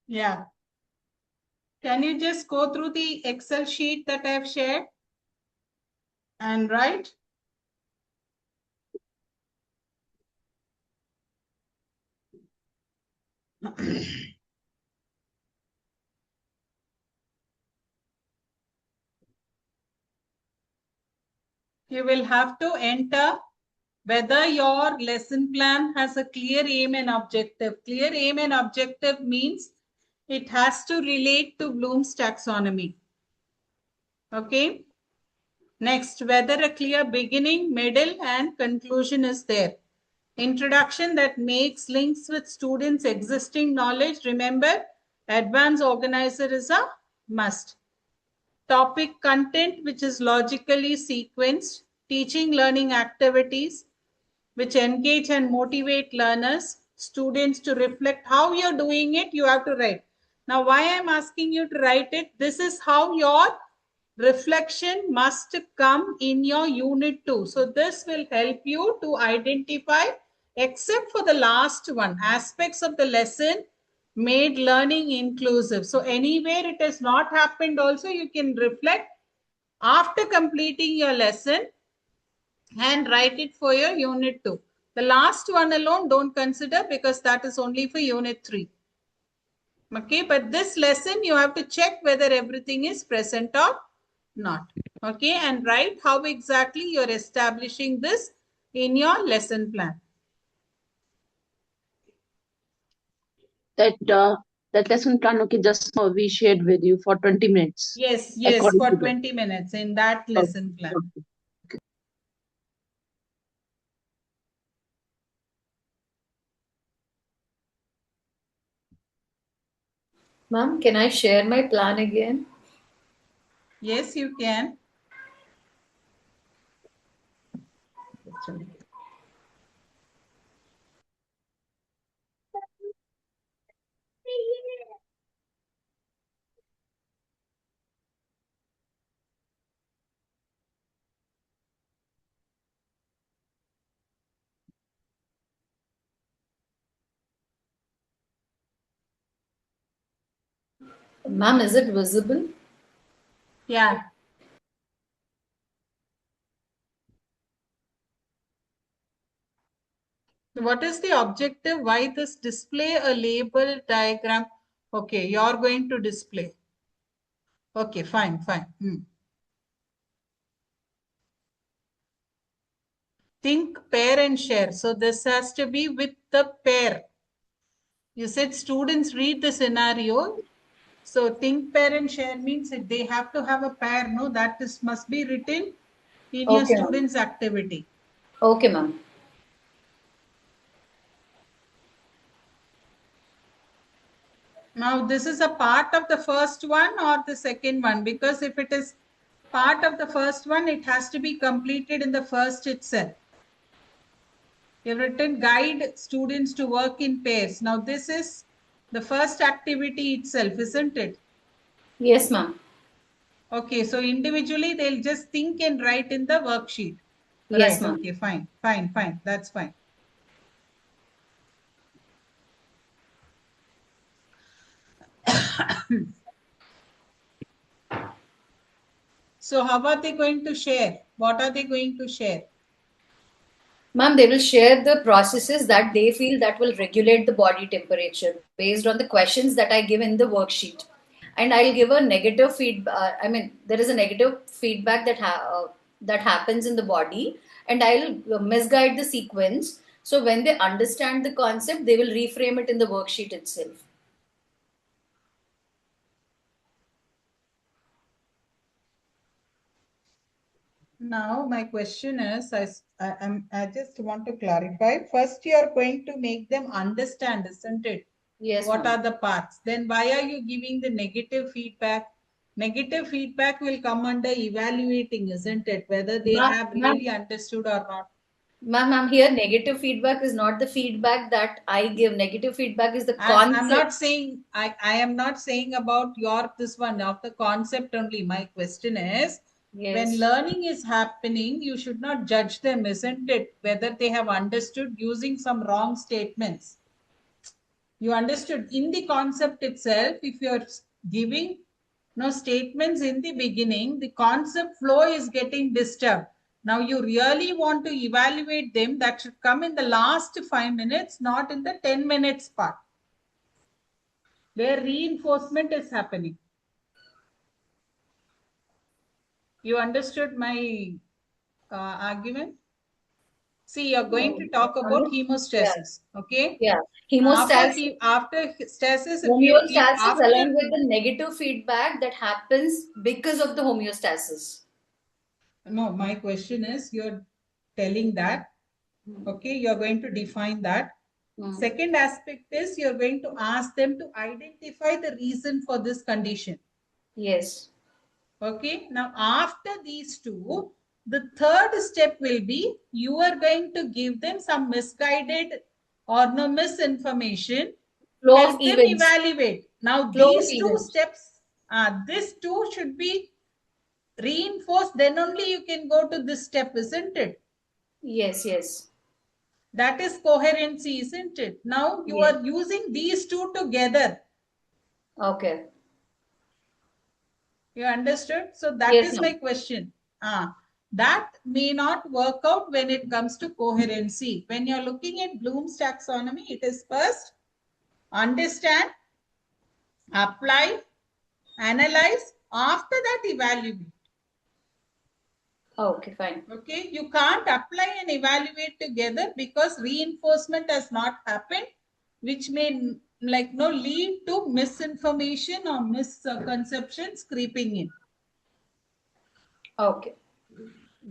Yeah. Can you just go through the Excel sheet that I have shared and write? You will have to enter whether your lesson plan has a clear aim and objective. Clear aim and objective means it has to relate to Bloom's taxonomy. Okay. Next, whether a clear beginning, middle, and conclusion is there. Introduction that makes links with students' existing knowledge. Remember, advanced organizer is a must. Topic content, which is logically sequenced. Teaching learning activities, which engage and motivate learners, students to reflect how you're doing it, you have to write. Now, why I'm asking you to write it, this is how your reflection must come in your unit 2. So this will help you to identify, except for the last one, aspects of the lesson made learning inclusive. So anywhere it has not happened also, you can reflect after completing your lesson and write it for your unit 2. The last one alone don't consider because that is only for unit 3. Okay, but this lesson you have to check whether everything is present or not. Okay, and write how exactly you're establishing this in your lesson plan. That lesson plan, okay, just now we shared with you for 20 minutes. Yes, according for to that. 20 minutes in that lesson plan. Okay. Ma'am, can I share my plan again? Yes, you can. Ma'am, is it visible? Yeah. What is the objective? Why this display a label diagram? Okay, you're going to display. Okay, fine. Think, pair, and share. So this has to be with the pair. You said students read the scenario. So think, pair, and share means that they have to have a pair. No, that is must be written in your Okay, ma'am. students' activity. Okay, ma'am. Now, this is a part of the first one or the second one, because if it is part of the first one, it has to be completed in the first itself. You've written guide students to work in pairs. Now, this is the first activity itself, isn't it? Yes, ma'am. Okay, so individually they'll just think and write in the worksheet. Yes, Right, ma'am. okay, fine. That's fine. So how are they going to share? What are they going to share? Ma'am, they will share the processes that they feel that will regulate the body temperature based on the questions that I give in the worksheet. And I'll give a negative feedback. I mean, there is a negative feedback that happens in the body, and I'll misguide the sequence. So when they understand the concept, they will reframe it in the worksheet itself. Now my question is, I just want to clarify. First, you are going to make them understand, isn't it? Yes, What ma'am. are the parts? Then why are you giving the negative feedback? Negative feedback will come under evaluating, isn't it? Whether they have really understood or not. Ma'am, here negative feedback is not the feedback that I give. Negative feedback is the concept. I'm not saying I am not saying about your this one of the concept only. My question is, when Yes. learning is happening, you should not judge them, isn't it? Whether they have understood using some wrong statements. You understood? In the concept itself, if you're giving statements in the beginning, the concept flow is getting disturbed. Now you really want to evaluate them, that should come in the last 5 minutes, not in the 10 minutes part, where reinforcement is happening. You understood my argument? See, you're going to talk about hemostasis, okay? Yeah. Hemostasis. After stasis, if you keep Homeostasis after... along with the negative feedback that happens because of the homeostasis. No, my question is, you're telling that, okay, you're going to define that. Second aspect is you're going to ask them to identify the reason for this condition. Yes. Okay, now after these two, the third step will be you are going to give them some misguided or no misinformation, Flow help of them events. evaluate. Now Flow of these two events. steps, these two should be reinforced, then only you can go to this step, isn't it? Yes, yes. That is coherency, isn't it? Now you Yes. are using these two together. Okay. You understood? So that Yes, is ma'am. my question. That may not work out when it comes to coherency. When you're looking at Bloom's taxonomy, it is first understand, apply, analyze, after that evaluate. Okay, fine. Okay, you can't apply and evaluate together because reinforcement has not happened, which may lead to misinformation or misconceptions creeping in. Okay.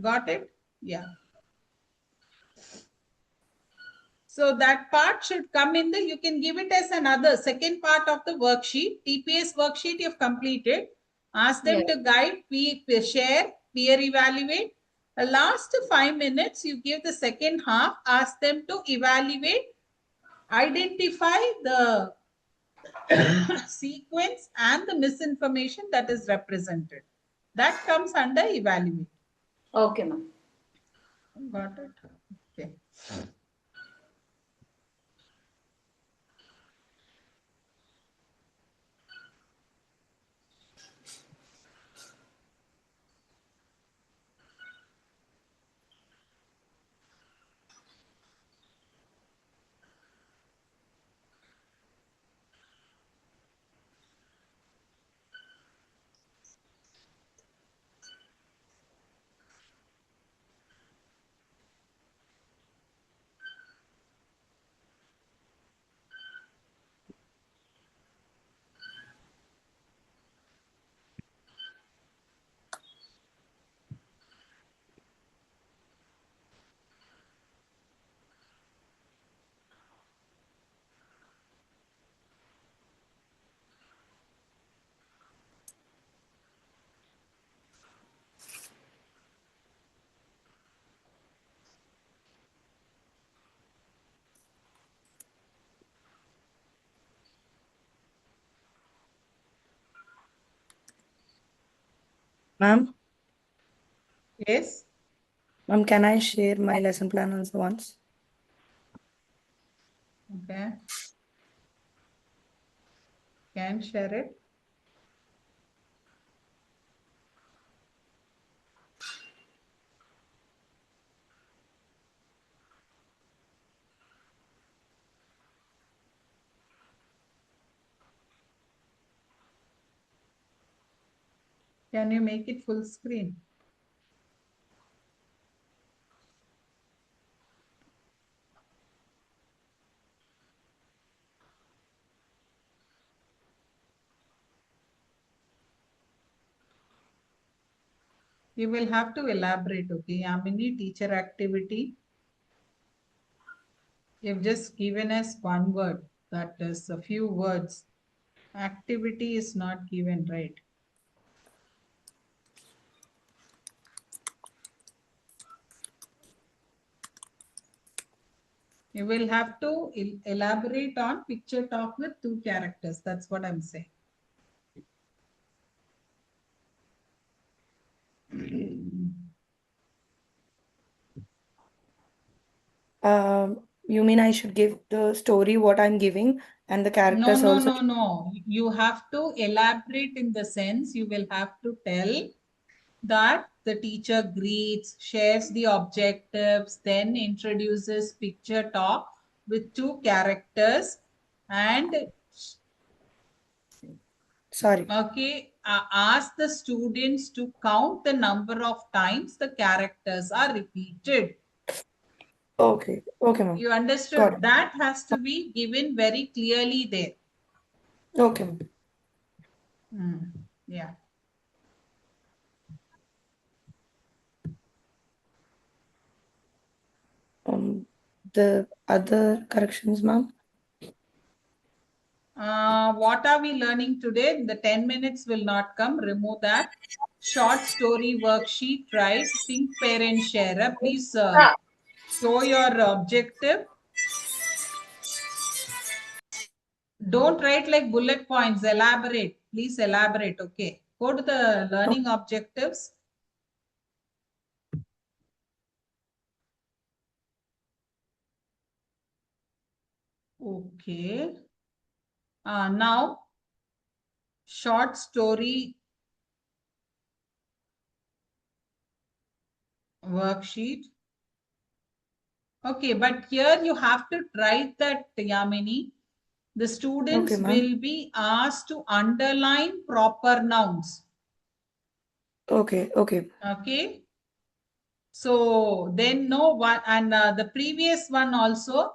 Got it? Yeah. So that part should come in you can give it as another second part of the worksheet. TPS worksheet you've completed. Ask them to guide, share, peer evaluate. The last 5 minutes, you give the second half, ask them to evaluate, identify the sequence and the misinformation that is represented. That comes under evaluate. Okay, ma'am. Got it? Okay. Ma'am, Yes. ma'am, can I share my lesson plan also once? Okay. Can share it. Can you make it full screen? You will have to elaborate, okay? Yamini, teacher activity. You've just given us one word, that is a few words. Activity is not given, right? You will have to elaborate on picture talk with 2 characters. That's what I'm saying. You mean I should give the story what I'm giving And the No, characters no, also. no, no. You have to elaborate in the sense you will have to tell that the teacher greets, shares the objectives, then introduces picture talk with two characters and Sorry. ask the students to count the number of times the characters are repeated. Okay. Okay, ma'am. You Got understood? it. That has to be given very clearly there. Okay, ma'am. Yeah. The other corrections, ma'am. What are we learning today? The 10 minutes will not come. Remove that. Short story worksheet, right? Think, pair, and share. Please show your objective. Don't write like bullet points. Elaborate. Please elaborate. Okay. Go to the learning objectives. Okay. Now, short story worksheet. Okay, but here you have to write that, Yamini. The students Okay, ma'am. will be asked to underline proper nouns. Okay, okay. Okay. So then no one, and the previous one also,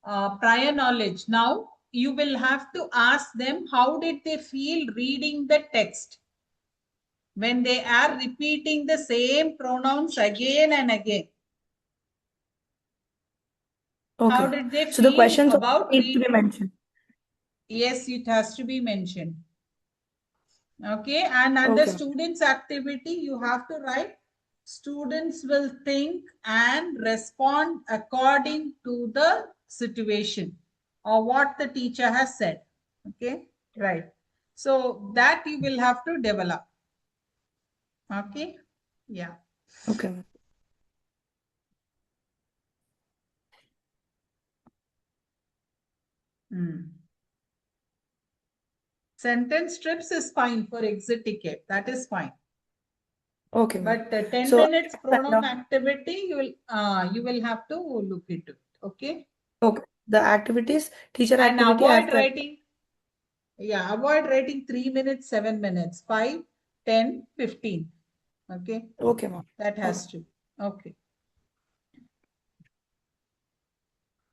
prior knowledge. Now you will have to ask them how did they feel reading the text when they are repeating the same pronouns again and again. How Okay. did they So the feel questions also about need to be read? mentioned. Yes, it has to be mentioned. Okay, and under Okay, ma'am. students activity, you have to write students will think and respond according to the situation or what the teacher has said. Okay, right. So that you will have to develop. Okay, yeah. Okay, ma'am. Sentence strips is fine for exit ticket. That is fine. Okay, ma'am. But 10 So minutes kind pronoun of, activity, you will have to look into it. Okay. okay. The activities, teacher And activity, I have avoid to. writing. Yeah, avoid writing 3 minutes, 7 minutes, 5, 10, 15. Okay. Okay, ma'am. That Okay. has to. Okay.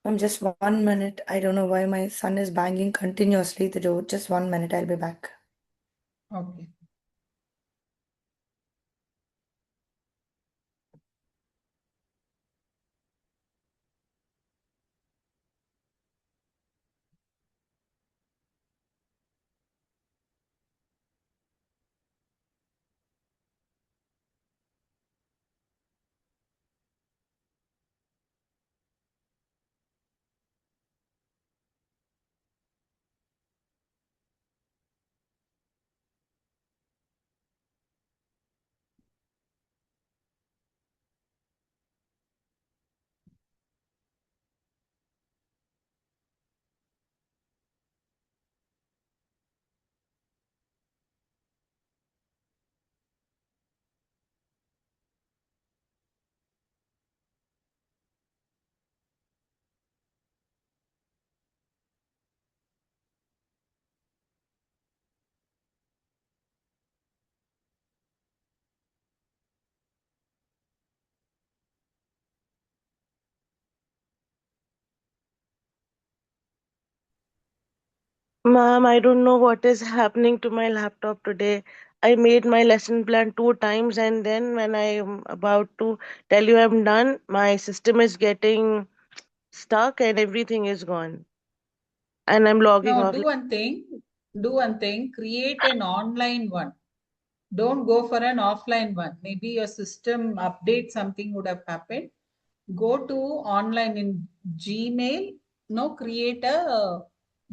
Ma'am, just 1 minute. I don't know why my son is banging continuously the door. Just 1 minute. I'll be back. Okay. Ma'am, I don't know what is happening to my laptop today. I made my lesson plan 2 times, and then when I am about to tell you I'm done, my system is getting stuck and everything is gone. And I'm logging Now off. do one thing. Do one thing. Create an online one. Don't go for an offline one. Maybe your system update something would have happened. Go to online in Gmail. No, create a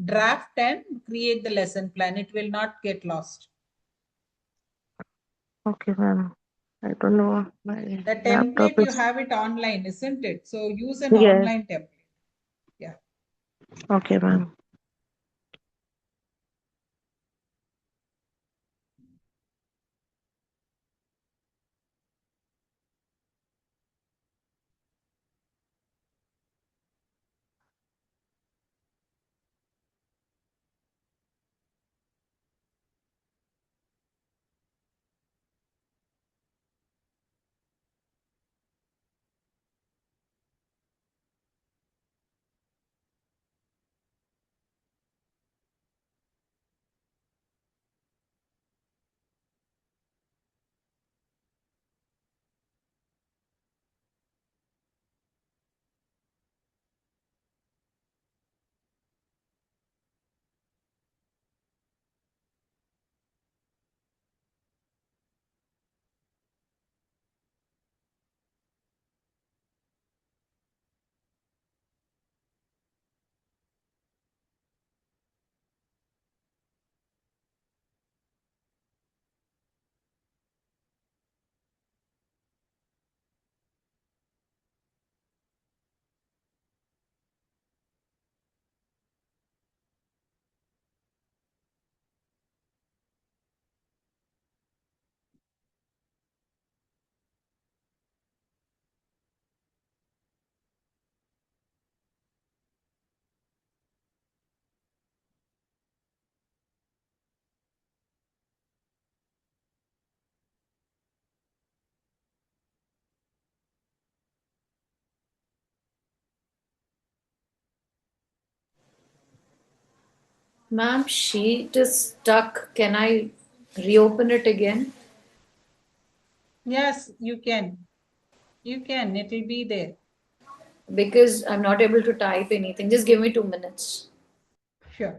draft and create the lesson plan. It will not get lost. Okay, ma'am. I don't know. My The laptop template you is. have it online, isn't it? So use an Yes. online template. Yeah. Okay, ma'am. Ma'am, sheet is stuck. Can I reopen it again? Yes, you can. You can. It will be there. Because I'm not able to type anything. Just give me 2 minutes. Sure.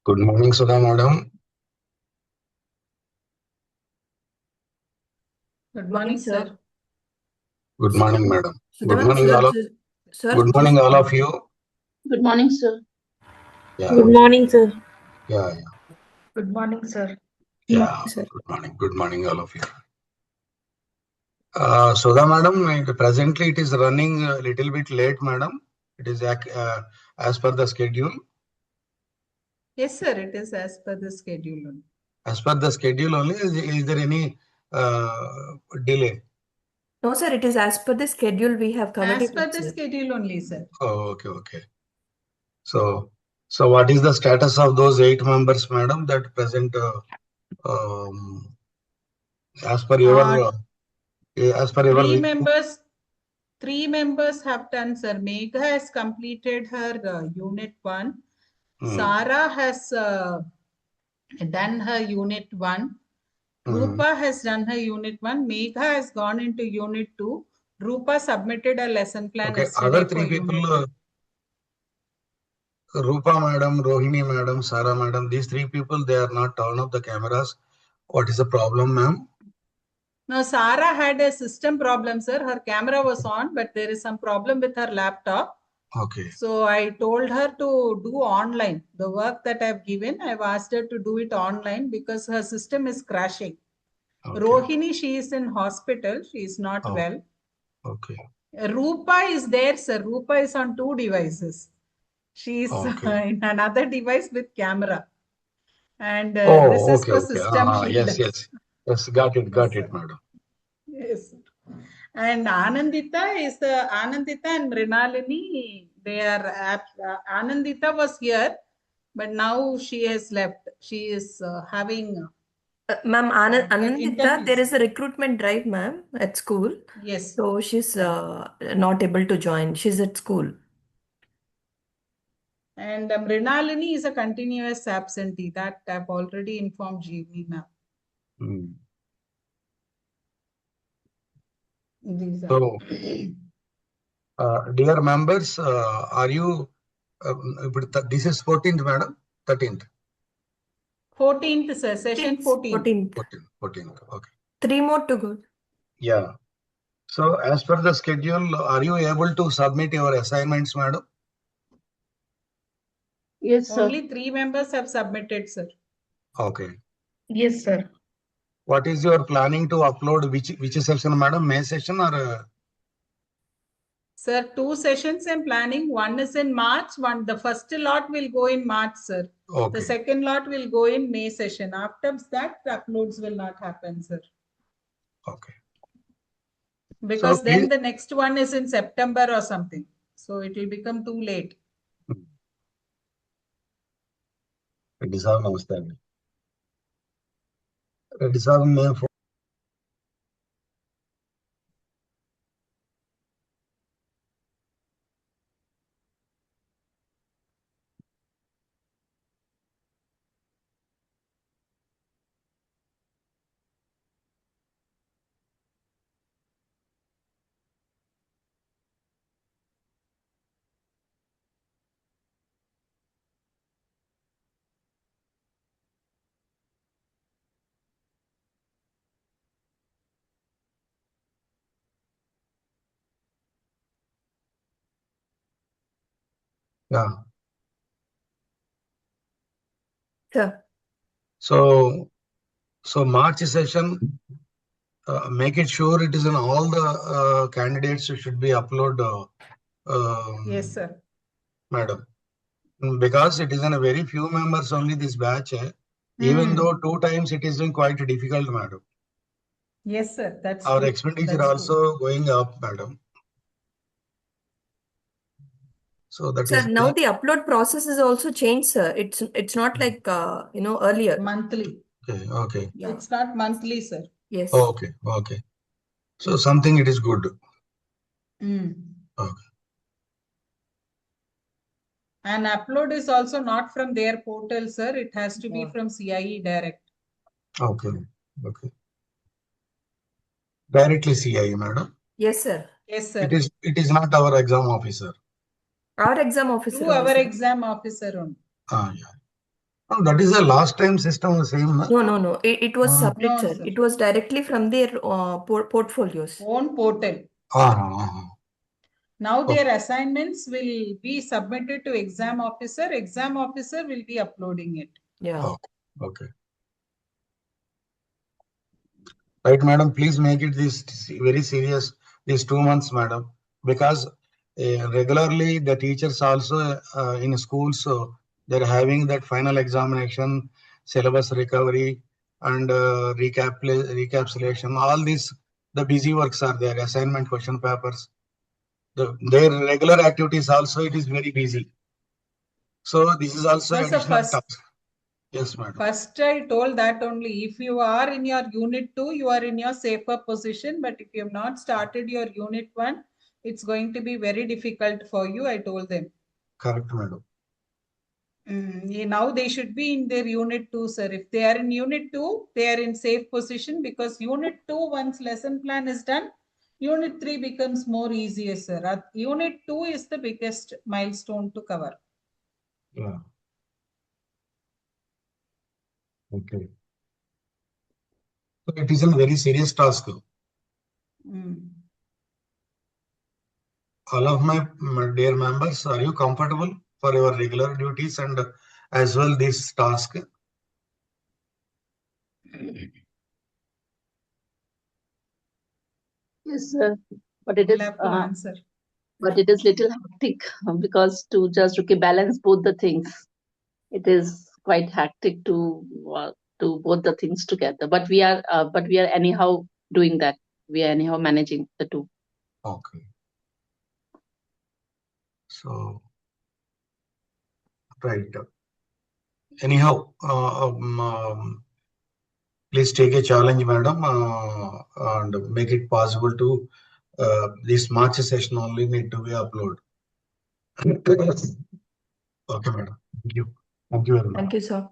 Good morning, Sudha madam. Good morning, sir. Good morning, madam. Sudha Good ma'am, morning, all of sir, Good morning, all of you. Good morning, sir. Yeah, Good morning, sir. yeah. Good morning, sir. Yeah. sir. Good morning. Good morning, all of you. Sudha madam, presently it is running a little bit late, madam. It is as per the schedule. Yes, sir. It is as per the schedule only. As per the schedule only, is there any delay? No, sir, it is as per the schedule we have covered As it. per the schedule only, sir. Oh, okay. So what is the status of those 8 members, madam, that present um, as per your Three members have done, sir. Megha has completed her unit 1. Sara has done her unit 1. Rupa has done her unit 1. Megha has gone into unit 2. Rupa submitted a lesson plan Okay. yesterday for unit 2. Rupa madam, Rohini madam, Sara madam, these three people, they are not turn off the cameras. What is the problem, ma'am? No, Sara had a system problem, sir. Her camera was on, but there is some problem with her laptop. Okay. So I told her to do online. The work that I've given, I've asked her to do it online because her system is crashing. Okay. Rohini, she is in hospital. She is not well. Okay. Rupa is there, sir. Rupa is on 2 devices. She is in another device with camera. And this is for system. Yes. Got it, madam. Yes. And Anandita and Mrinalini. They are Anandita was here, but now she has left. She is having. Ma'am, Anandita, interviews. there is a recruitment drive, ma'am, at school. Yes. So she's not able to join. She's at school. And Mrinalini is a continuous absentee. That I've already informed Jeevni ma'am. These So, dear members, are you, this is 14th, madam? 13th? 14th, sir. Session 14th. 14th. Okay. 3 more to go. Yeah. So, as per the schedule, are you able to submit your assignments, madam? Yes, sir. Only 3 members have submitted, sir. Okay. Yes, sir. What is your planning to upload? Which session, madam? May session or? Sir, 2 sessions I'm planning. One is in March. The first lot will go in March, sir. Okay. The second lot will go in May session. After that, the uploads will not happen, sir. Okay. Because so then the next one is in September or something. So it will become too late. Yeah. Sir. So March session, make it sure it is in all the candidates should be upload. Yes, sir. Madam, because it is in a very few members only this batch. Even though 2 times it is been quite difficult, madam. Yes, sir. That's our true. expenditure That's also going up, madam. So that sir, is now the upload process is also changed, sir. It's not like earlier. Monthly. Okay. Yeah. It's not monthly, sir. Yes. Okay. So something it is good. Okay. And upload is also not from their portal, sir. It has to be from CIE direct. Okay. Directly CIE, madam. Yes, sir. Yes, sir. It is not our exam officer. Our exam officer. Through our exam officer only. Yeah. Oh, that is the last time system same, na? No. It was separate, no, sir. Sir. It was directly from their portfolios. Own portal. Now their assignments will be submitted to exam officer. Exam officer will be uploading it. Yeah. Okay. Right, madam. Please make it this very serious these 2 months, madam, because regularly the teachers also in schools, so they're having that final examination, syllabus recovery, and recapitulation. All these the busy works are there. Assignment question papers. Their regular activities also it is very busy. So this is also additional task. Yes, madam. First, I told that only if you are in your unit 2, you are in your safer position. But if you have not started your unit 1, it's going to be very difficult for you. I told them. Correct, madam. Now they should be in their unit 2, sir. If they are in unit 2, they are in safe position because unit 2, once lesson plan is done, unit 3 becomes more easier, sir. Unit 2 is the biggest milestone to cover. Yeah. Okay. So it is a very serious task. All of my dear members, are you comfortable for your regular duties and as well this task? Yes, sir. But it You'll is have to answer. little hectic because to just balance both the things. It is quite hectic to do both the things together. But we are anyhow doing that. We are anyhow managing the two. Okay. So, right. Anyhow, please take a challenge, madam, and make it possible to this March session only need to be uploaded. Okay, madam. Thank you. Thank you very much. Thank you, sir.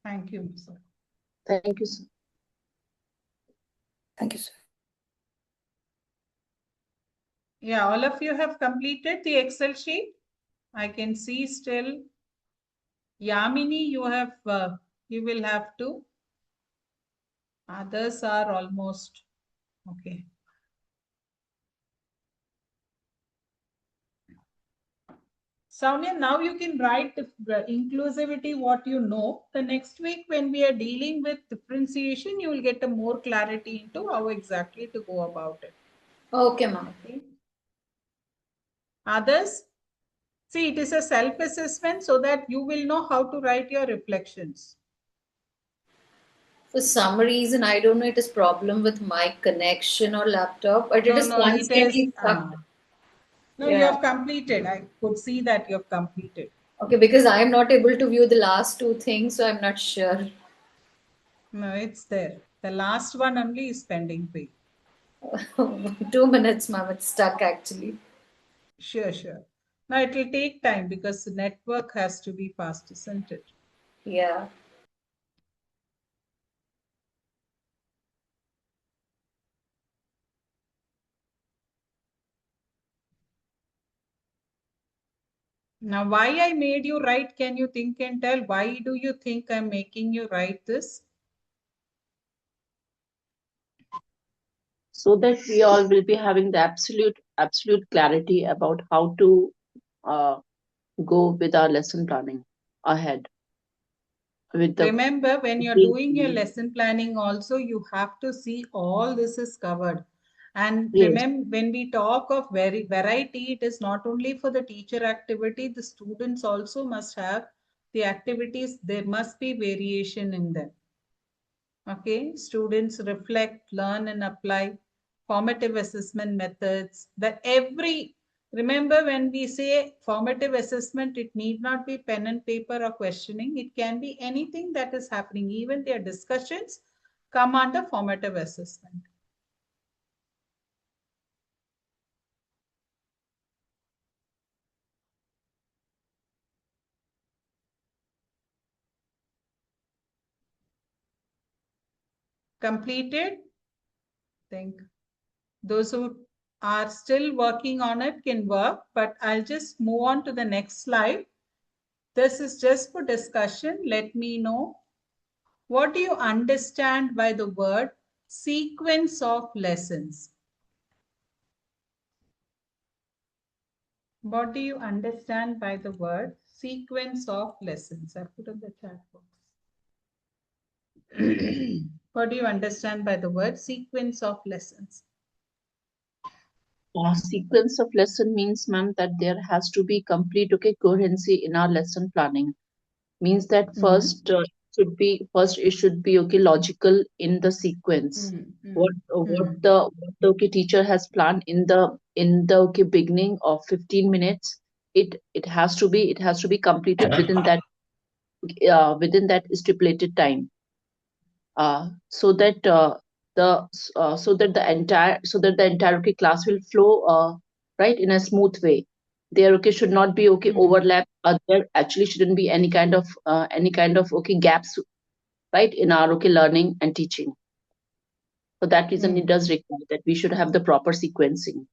Thank you, sir. Thank you, sir. Thank you, sir. Yeah, all of you have completed the Excel sheet. I can see still. Yamini, you will have to. Others are almost okay. Sonia, now you can write the inclusivity, what you know. The next week when we are dealing with differentiation, you will get a more clarity into how exactly to go about it. Okay, ma'am. Okay. Others? See, it is a self-assessment so that you will know how to write your reflections. For some reason, I don't know, it is problem with my connection or laptop, but it is constantly stuck. No, you Yeah. have completed. I could see that you have completed. Okay, because I am not able to view the last two things, so I'm not sure. No, it's there. The last one only is pending pay. 2 minutes, ma'am. It's stuck actually. Sure, sure. Now it will take time because the network has to be fast, isn't it? Yeah. Now, why I made you write, can you think and tell? Why do you think I'm making you write this? So that we all will be having the absolute clarity about how to go with our lesson planning ahead. Remember, when you're doing your lesson planning also, you have to see all this is covered. And Yes. remember, when we talk of variety, it is not only for the teacher activity, the students also must have the activities. There must be variation in them. Okay, students reflect, learn and apply formative assessment methods. Remember when we say formative assessment, it need not be pen and paper or questioning. It can be anything that is happening. Even their discussions come under formative assessment. Completed? Think. Those who are still working on it can work, but I'll just move on to the next slide. This is just for discussion. Let me know. What do you understand by the word sequence of lessons? What do you understand by the word sequence of lessons? I put in the chat box. What do you understand by the word sequence of lessons? Sequence of lesson means, ma'am, that there has to be complete coherency in our lesson planning. Means that first it should be logical in the sequence. What the teacher has planned in the beginning of 15 minutes, it has to be completed within that stipulated time. So that the entire class will flow right in a smooth way. There should not be overlap. There actually shouldn't be any kind of gaps, right, in our learning and teaching. For that reason, it does require that we should have the proper sequencing.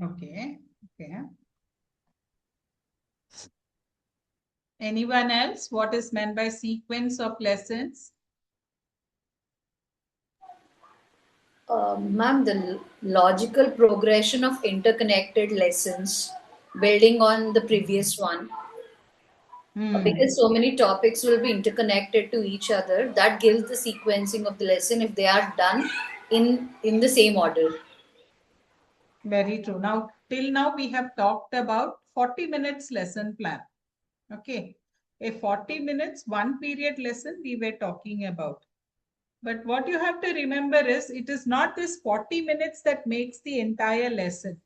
Okay. Okay. Anyone else? What is meant by sequence of lessons? Ma'am, the logical progression of interconnected lessons building on the previous one. Because so many topics will be interconnected to each other, that gives the sequencing of the lesson if they are done in the same order. Very true. Now, till now, we have talked about 40 minutes lesson plan. Okay. A 40 minutes, one period lesson we were talking about. But what you have to remember is it is not this 40 minutes that makes the entire lesson.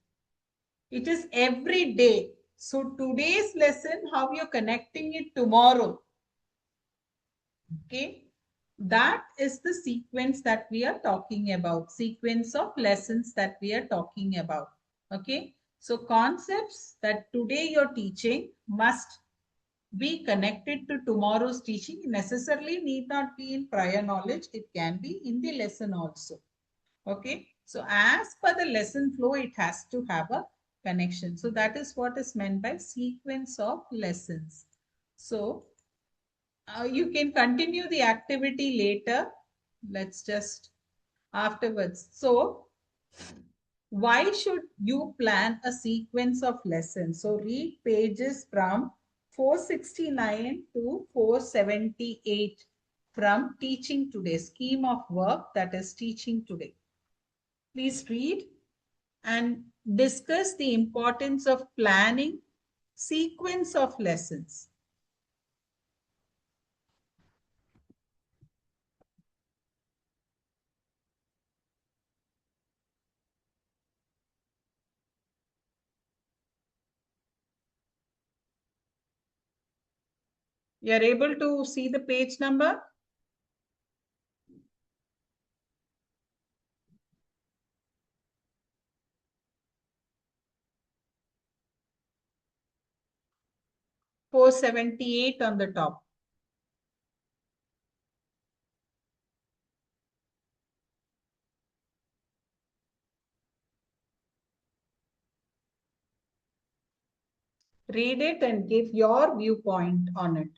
It is every day. So today's lesson, how you're connecting it tomorrow. Okay. That is the sequence that we are talking about. Sequence of lessons that we are talking about. Okay. So concepts that today you're teaching must be connected to tomorrow's teaching. Necessarily need not be in prior knowledge. It can be in the lesson also. Okay. So as per the lesson flow, it has to have a connection. So that is what is meant by sequence of lessons. So you can continue the activity later. Let's just afterwards. So why should you plan a sequence of lessons? So read pages from 469 to 478 from Teaching Today, scheme of work, that is Teaching Today. Please read and discuss the importance of planning sequence of lessons. You are able to see the page number? $478 on the top. Read it and give your viewpoint on it.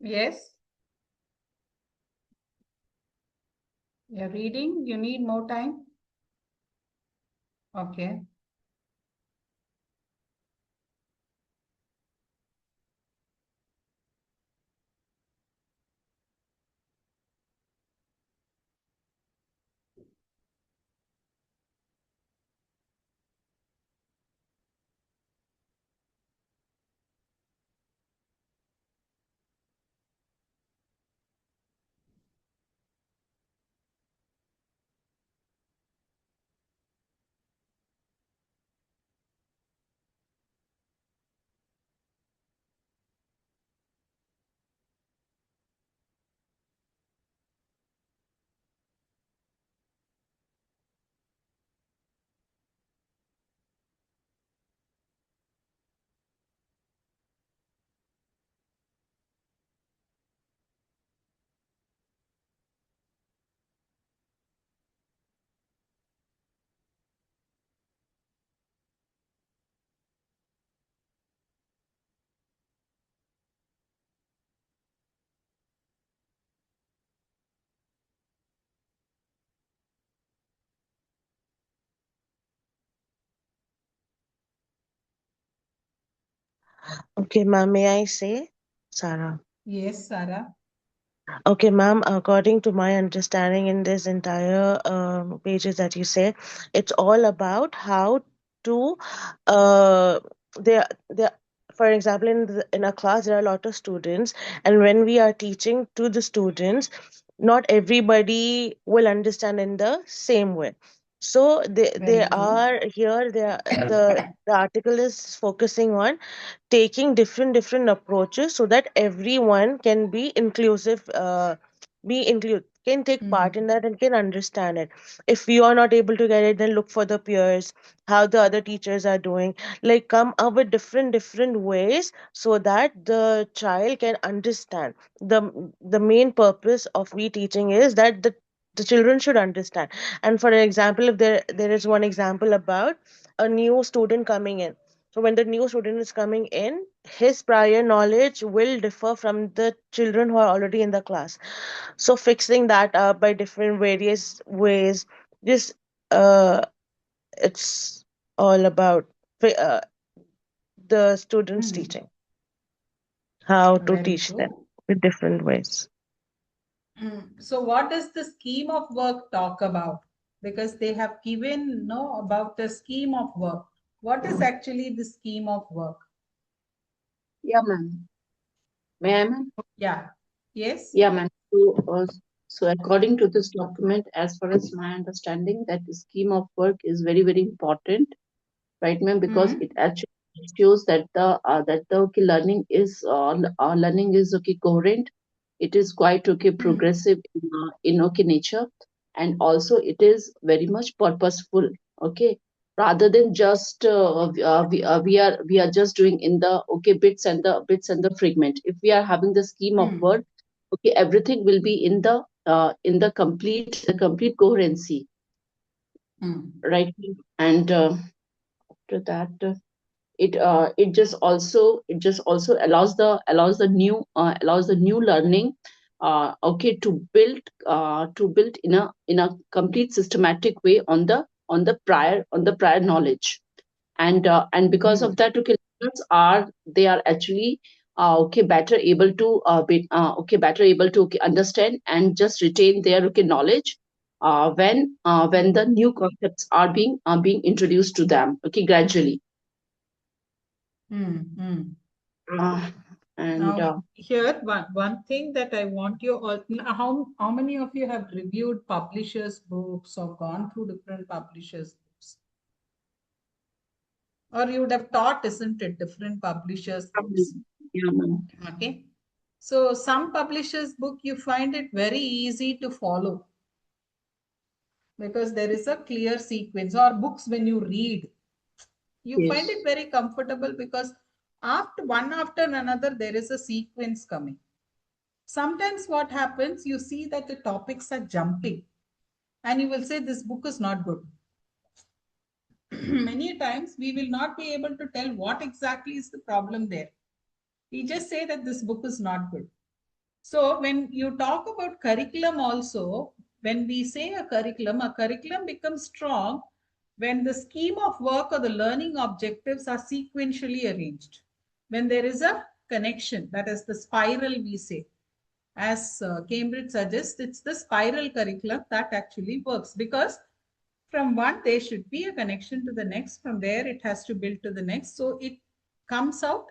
Yes. You're reading. You need more time. Okay. Okay, ma'am, may I say? Sarah. Yes, Sarah. Okay, ma'am, according to my understanding in this entire pages that you say, it's all about how to uh there for example in a class there are a lot of students, and when we are teaching to the students, not everybody will understand in the same way. So they Very true. are here they are, the article is focusing on taking different approaches so that everyone can be include can take part in that and can understand it. If you are not able to get it, then look for the peers, how the other teachers are doing, like come up with different ways so that the child can understand. The main purpose of we teaching is that the children should understand. And for example, if there is one example about a new student coming in, so when the new student is coming in, his prior knowledge will differ from the children who are already in the class. So fixing that up by different various ways, just uh, it's all about the students teaching, how to Very teach them true. with different ways. So what does the scheme of work talk about? Because they have given no about the scheme of work. What is actually the scheme of work? Yeah, ma'am. May I, ma'am? Yeah. Yes. Yeah, ma'am. So according to this document, as far as my understanding, that the scheme of work is very important, right, ma'am? Because Hmm. it actually shows that the okay learning is okay coherent. It is quite okay Hmm. progressive in okay nature, and also it is very much purposeful. Okay, rather than just we are just doing in the okay bits and the fragment. If we are having the scheme of Hmm. work, okay, everything will be in the complete coherency, Hmm. right? And after that. It just also allows the new learning okay to build in a complete systematic way on the prior knowledge. And because of Hmm. that, okay, learners are they are actually okay better able to better able to okay, understand and just retain their okay knowledge when the new concepts are being introduced to them okay gradually. Hmm. Hmm. uh, and Now, here one thing that I want you all. How many of you have reviewed publishers' books or gone through different publishers' books? Or you would have taught, isn't it, different publishers' books? yeah, ma'am. Okay. So some publishers' book you find it very easy to follow because there is a clear sequence. Or books when you read, you find Yes. it very comfortable because after another there is a sequence coming. Sometimes what happens, you see that the topics are jumping and you will say this book is not good. Many times we will not be able to tell what exactly is the problem there. We just say that this book is not good. So when you talk about curriculum also, when we say a curriculum becomes strong when the scheme of work or the learning objectives are sequentially arranged. When there is a connection, that is the spiral we say. As Cambridge suggests, it's the spiral curriculum that actually works because from one there should be a connection to the next. From there it has to build to the next. So it comes out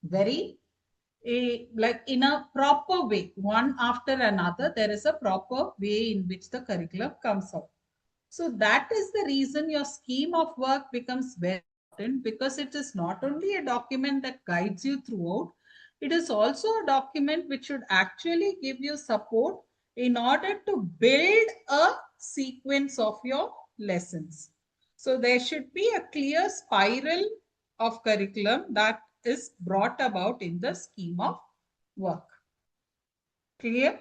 very like in a proper way, one after another. There is a proper way in which the curriculum comes out. So that is the reason your scheme of work becomes very important, because it is not only a document that guides you throughout, it is also a document which should actually give you support in order to build a sequence of your lessons. So there should be a clear spiral of curriculum that is brought about in the scheme of work. Clear?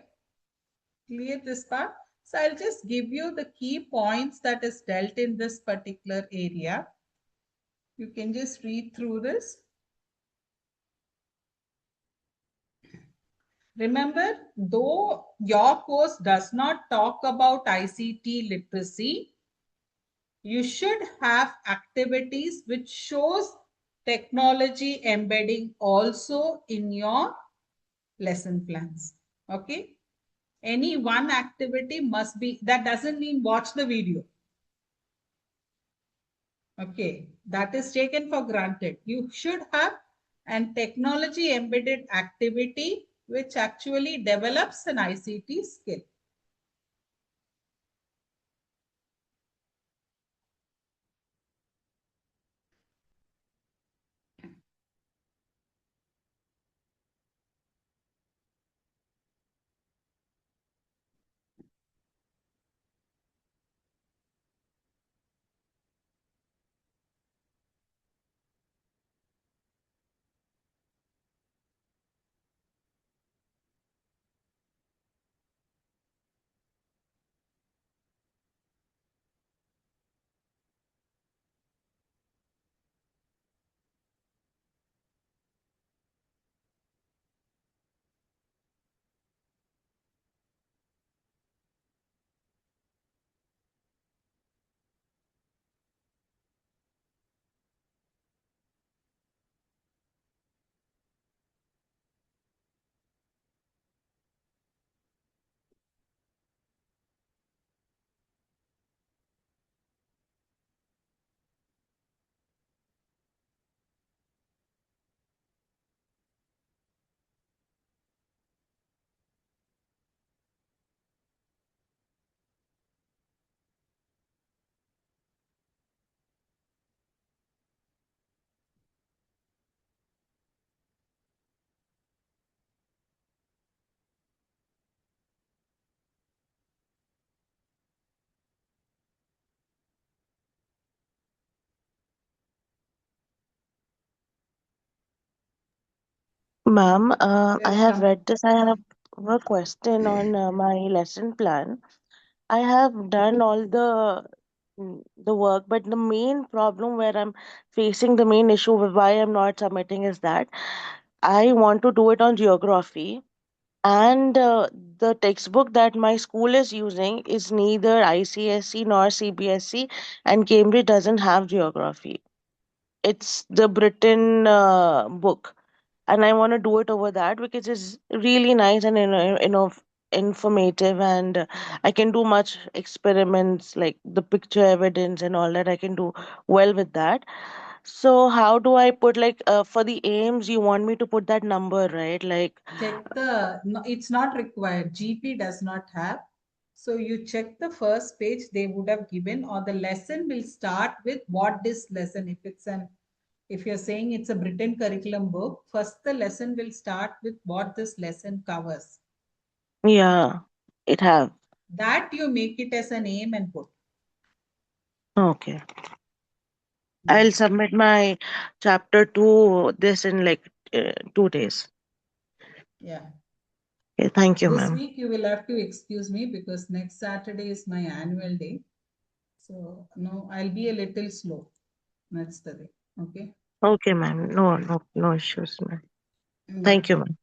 Clear this part? So I'll just give you the key points that is dealt in this particular area. You can just read through this. Remember, though your course does not talk about ICT literacy, you should have activities which shows technology embedding also in your lesson plans. Okay. Any one activity must be, that doesn't mean watch the video. Okay, that is taken for granted. You should have an technology embedded activity which actually develops an ICT skill. Ma'am, I have Welcome. read this. I have a question on my lesson plan. I have done all the work, but the main problem where I'm facing, the main issue with why I'm not submitting is that I want to do it on geography, and the textbook that my school is using is neither ICSE nor CBSE, and Cambridge doesn't have geography. It's the Britain book, and I want to do it over that because it's really nice and informative, and I can do much experiments like the picture evidence and all that. I can do well with that. So how do I put, like, for the aims you want me to put that number, right? Like, Check the, no, it's not required. GP does not have. So you check the first page they would have given, or the lesson will start with what this lesson, if you're saying it's a Britain curriculum book, first the lesson will start with what this lesson covers. yeah, it have. That you make it as an aim and put. Okay. Yeah. I'll submit my chapter 2 this in like 2 days. Yeah. Okay, thank you, This ma'am. week you will have to excuse me because next Saturday is my annual day. So no, I'll be a little slow. That's the day. Okay. Okay, ma'am. No issues, ma'am. Yeah. Thank you, ma'am.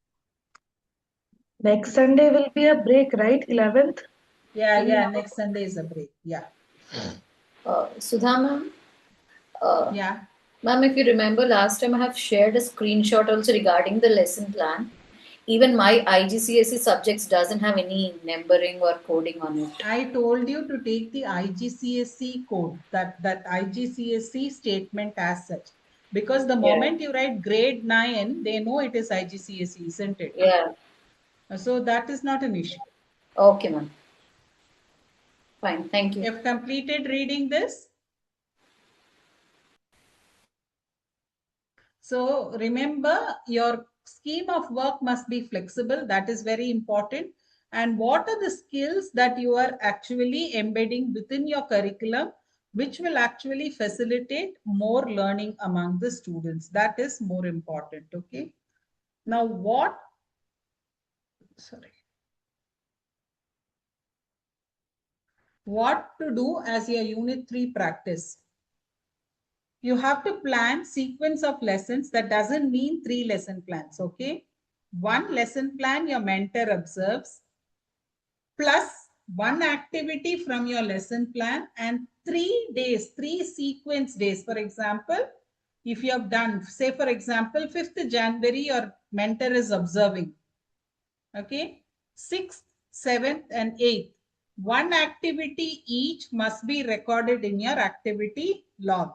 Next Sunday will be a break, right? 11th? Yeah, next Sunday is a break. Yeah. Sudha ma'am, uh, Yeah. ma'am, if you remember last time I have shared a screenshot also regarding the lesson plan. Even my IGCSE subjects doesn't have any numbering or coding on it. I told you to take the IGCSE code, that IGCSE statement as such. Because the Yeah. moment you write grade 9, they know it is IGCSE, isn't it? Yeah. So that is not an issue. Okay, ma'am. Fine. Thank you. You have completed reading this? So remember, your scheme of work must be flexible. That is very important. And what are the skills that you are actually embedding within your curriculum, which will actually facilitate more learning among the students? That is more important. Okay. Now, what to do as your unit 3 practice? You have to plan sequence of lessons. That doesn't mean 3 lesson plans. Okay. One lesson plan your mentor observes, plus one activity from your lesson plan, and 3 days, 3 sequence days. For example, if you have done, say for example, 5th January, your mentor is observing. Okay. 6th, 7th, and 8th. One activity each must be recorded in your activity log.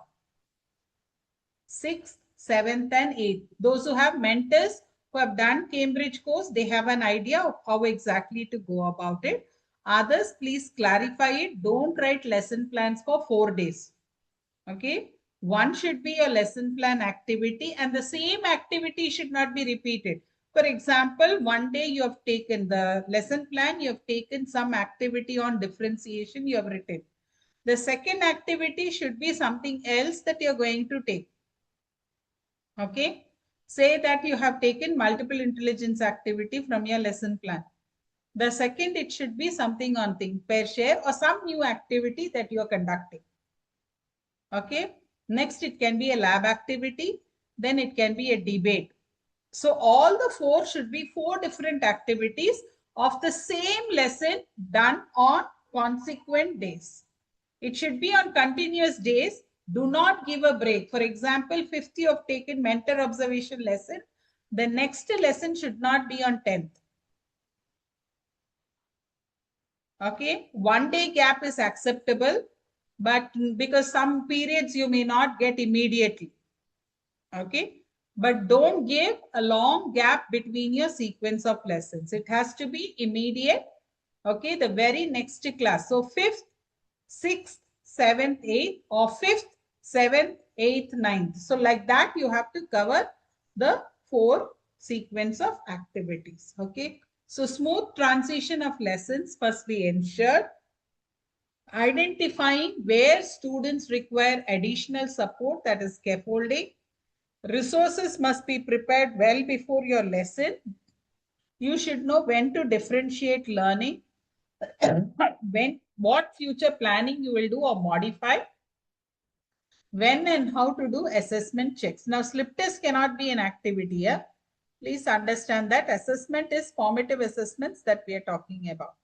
6th, 7th, and 8th. Those who have mentors who have done Cambridge course, they have an idea of how exactly to go about it. Others, please clarify it. Don't write lesson plans for 4 days. Okay. One should be a lesson plan activity, and the same activity should not be repeated. For example, one day you have taken the lesson plan, you have taken some activity on differentiation, you have written. The second activity should be something else that you're going to take. Okay. Say that you have taken multiple intelligence activity from your lesson plan. The second, it should be something on think, pair, share, or some new activity that you are conducting. Okay. Next, it can be a lab activity. Then it can be a debate. So all the 4 should be 4 different activities of the same lesson done on consequent days. It should be on continuous days. Do not give a break. For example, 5th you have taken mentor observation lesson. The next lesson should not be on 10th. Okay. 1 day gap is acceptable, but because some periods you may not get immediately. Okay. But don't give a long gap between your sequence of lessons. It has to be immediate. Okay. The very next class. So 5th, 6th, 7th, 8th, or 5th, 7th, 8th, 9th. So like that, you have to cover the 4 sequence of activities. Okay. So smooth transition of lessons must be ensured. Identifying where students require additional support, that is scaffolding. Resources must be prepared well before your lesson. You should know when to differentiate learning, what future planning you will do or modify, when and how to do assessment checks. Now, slip test cannot be an activity here. Please understand that assessment is formative assessments that we are talking about.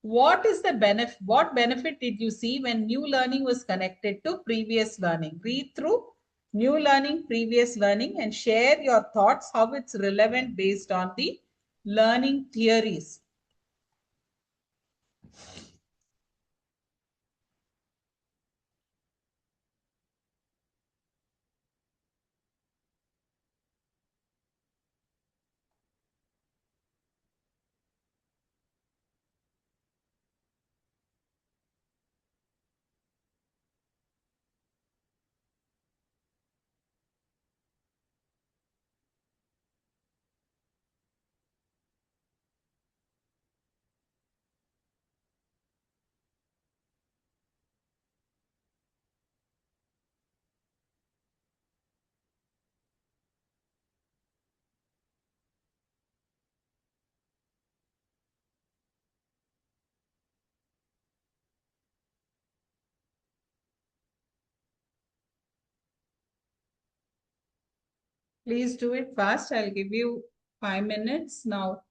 What is the benefit? What benefit did you see when new learning was connected to previous learning? Read through new learning, previous learning, and share your thoughts how it's relevant based on the learning theories. Please do it fast. I'll give you 5 minutes now.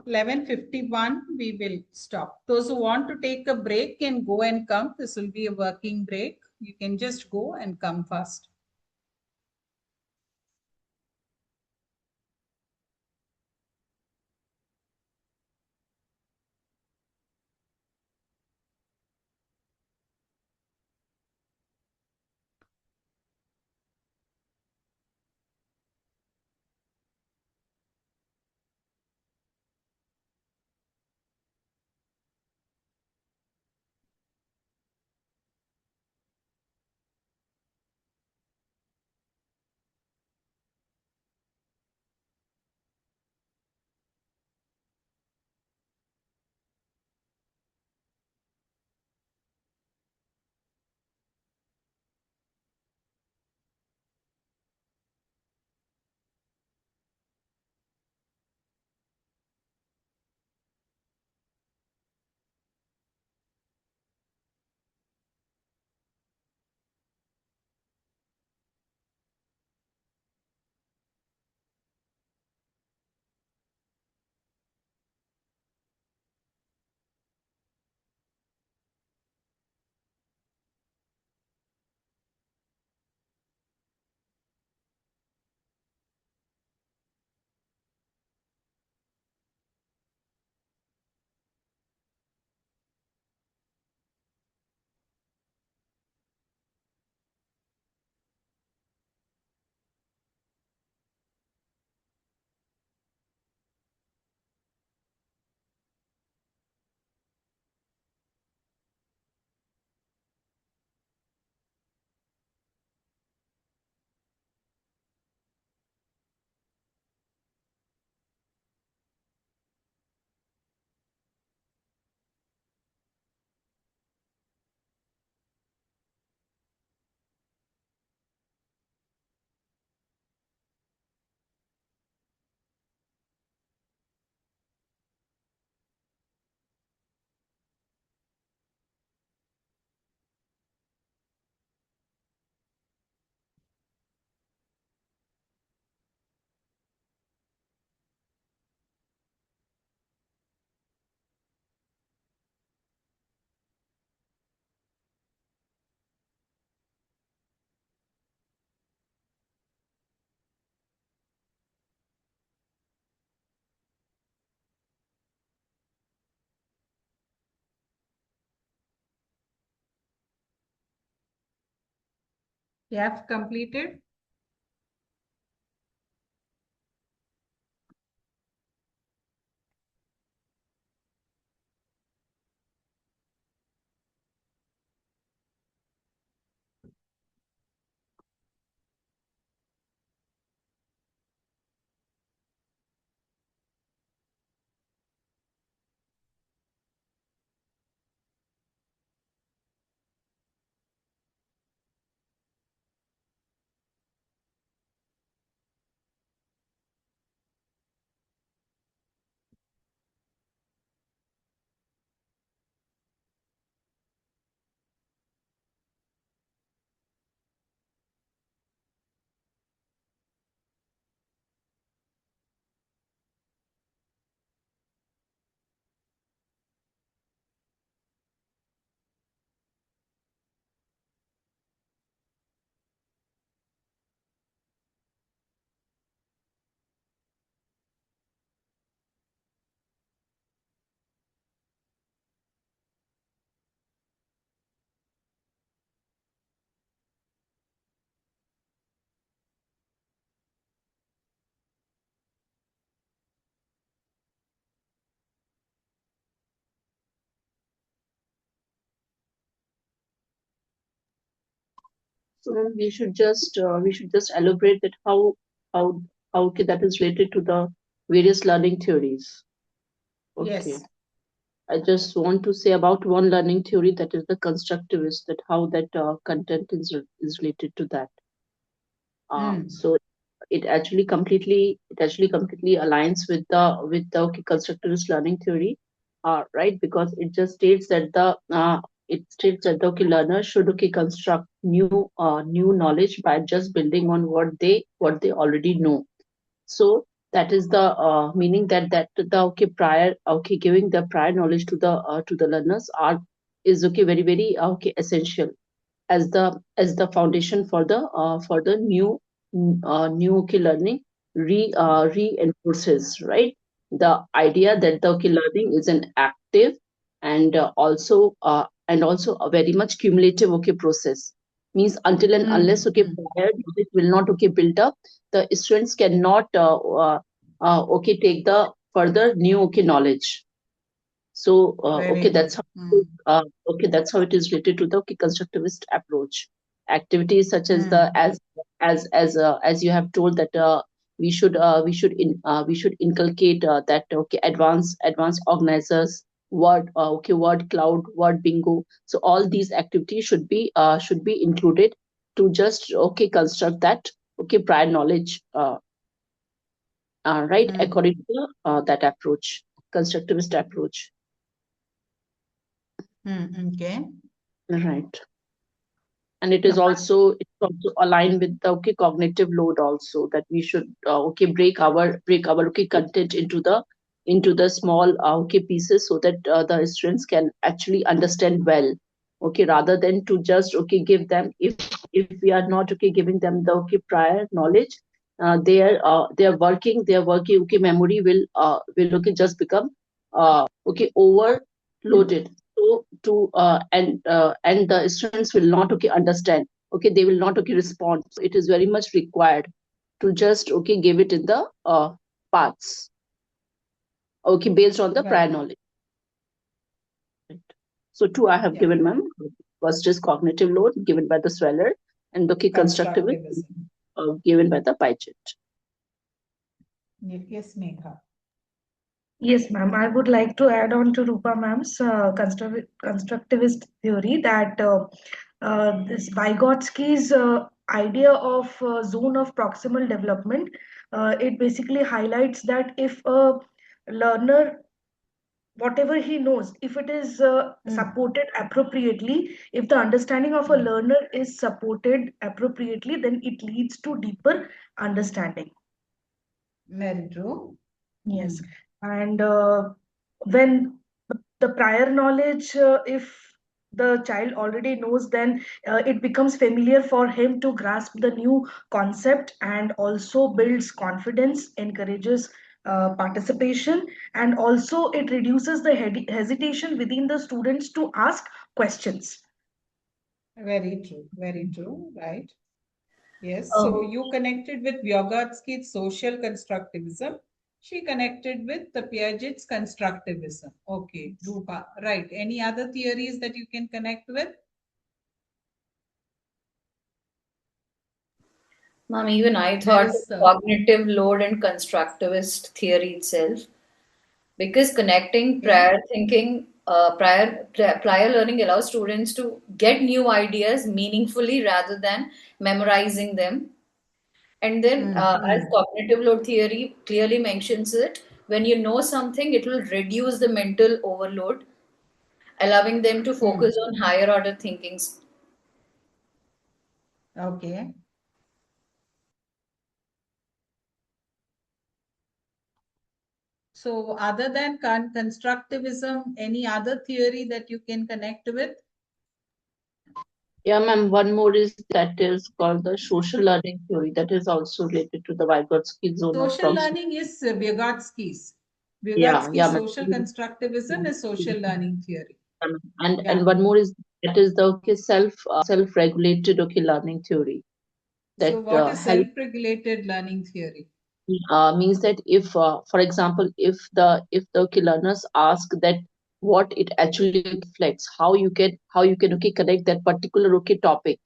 11:51 we will stop. Those who want to take a break can go and come. This will be a working break. You can just go and come fast. You have completed? So then we should just elaborate that how okay, that is related to the various learning theories. Okay. Yes. I just want to say about one learning theory, that is the constructivist, that how that content is related to that. So it actually completely aligns with the okay, constructivist learning theory, right? Because it states that the okay, learner should okay construct new knowledge by just building on what they already know. So That is the meaning that the prior giving the prior knowledge to the learners is very essential as the foundation for the new learning reinforces, right, the idea that the learning is an active and also a very much cumulative process. Means until and unless prior knowledge will not build up, the students cannot take the further new knowledge. So Very that's good. how that's how it is related to the constructivist approach. Activities such as the as you have told that we should inculcate that advanced organizers, word cloud, word bingo. So all these activities should be included to just construct that prior knowledge, right, according to that approach, constructivist approach. Okay. Right. And it is also aligned with the cognitive load also, that we should break our content into the small pieces, so that the students can actually understand well, rather than to just give them, if we are not giving them the prior knowledge, their working memory will just become overloaded. So to and the students will not understand, they will not respond. So it is very much required to just give it in the parts, based on the prior Right. knowledge. Right. So two I have Yeah. given, ma'am. First is cognitive load given by the Sweller, and the constructive given by the Pichet. Yes, Megha. Yes, ma'am. I would like to add on to Rupa ma'am's constructivist theory that this Vygotsky's idea of zone of proximal development, it basically highlights that if a learner, whatever he knows, if it is supported appropriately, if the understanding of a learner is supported appropriately, then it leads to deeper understanding. Very true. Yes. And when the prior knowledge, if the child already knows, then it becomes familiar for him to grasp the new concept, and also builds confidence, encourages participation, and also it reduces the hesitation within the students to ask questions. Very true. Very true. Right. Yes. So you connected with Vygotsky's social constructivism. She connected with the Piaget's constructivism. Okay, Rupa. Right. Any other theories that you can connect with? Ma'am, even I There thought is, cognitive load and constructivist theory itself, because connecting okay. prior thinking, prior learning allows students to get new ideas meaningfully rather than memorizing them. And then, as cognitive load theory clearly mentions it, when you know something, it will reduce the mental overload, allowing them to focus on higher order thinkings. Okay. So other than constructivism, any other theory that you can connect with? Yeah, ma'am. One more is that is called the social learning theory. That is also related to the Vygotsky zone of Social proximity. learning is Vygotsky's. Yeah, Vygotsky's ma'am. social constructivism is social learning theory. And one more is that is the self-regulated learning theory that So what is help self-regulated learning theory? means that if for example if the learners ask that what it actually reflects, how you can connect that particular topic,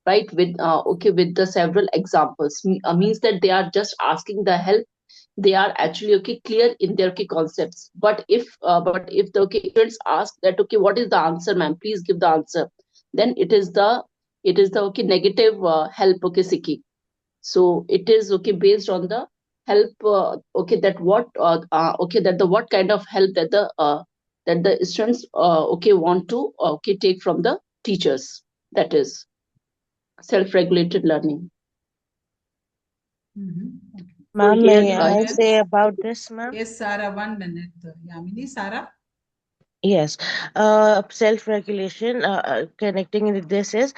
right, with with the several examples, means that they are just asking the help, they are actually clear in their concepts. But if the students ask that what is the answer, ma'am, please give the answer, then it is the negative help seeking. So it is based on the help, that what kind of help that the students want to take from the teachers. That is self-regulated learning. So Ma'am, here, may I say about this, ma'am? Yes, Sarah, 1 minute. Yamini, Sarah? Yes, self-regulation, connecting with this is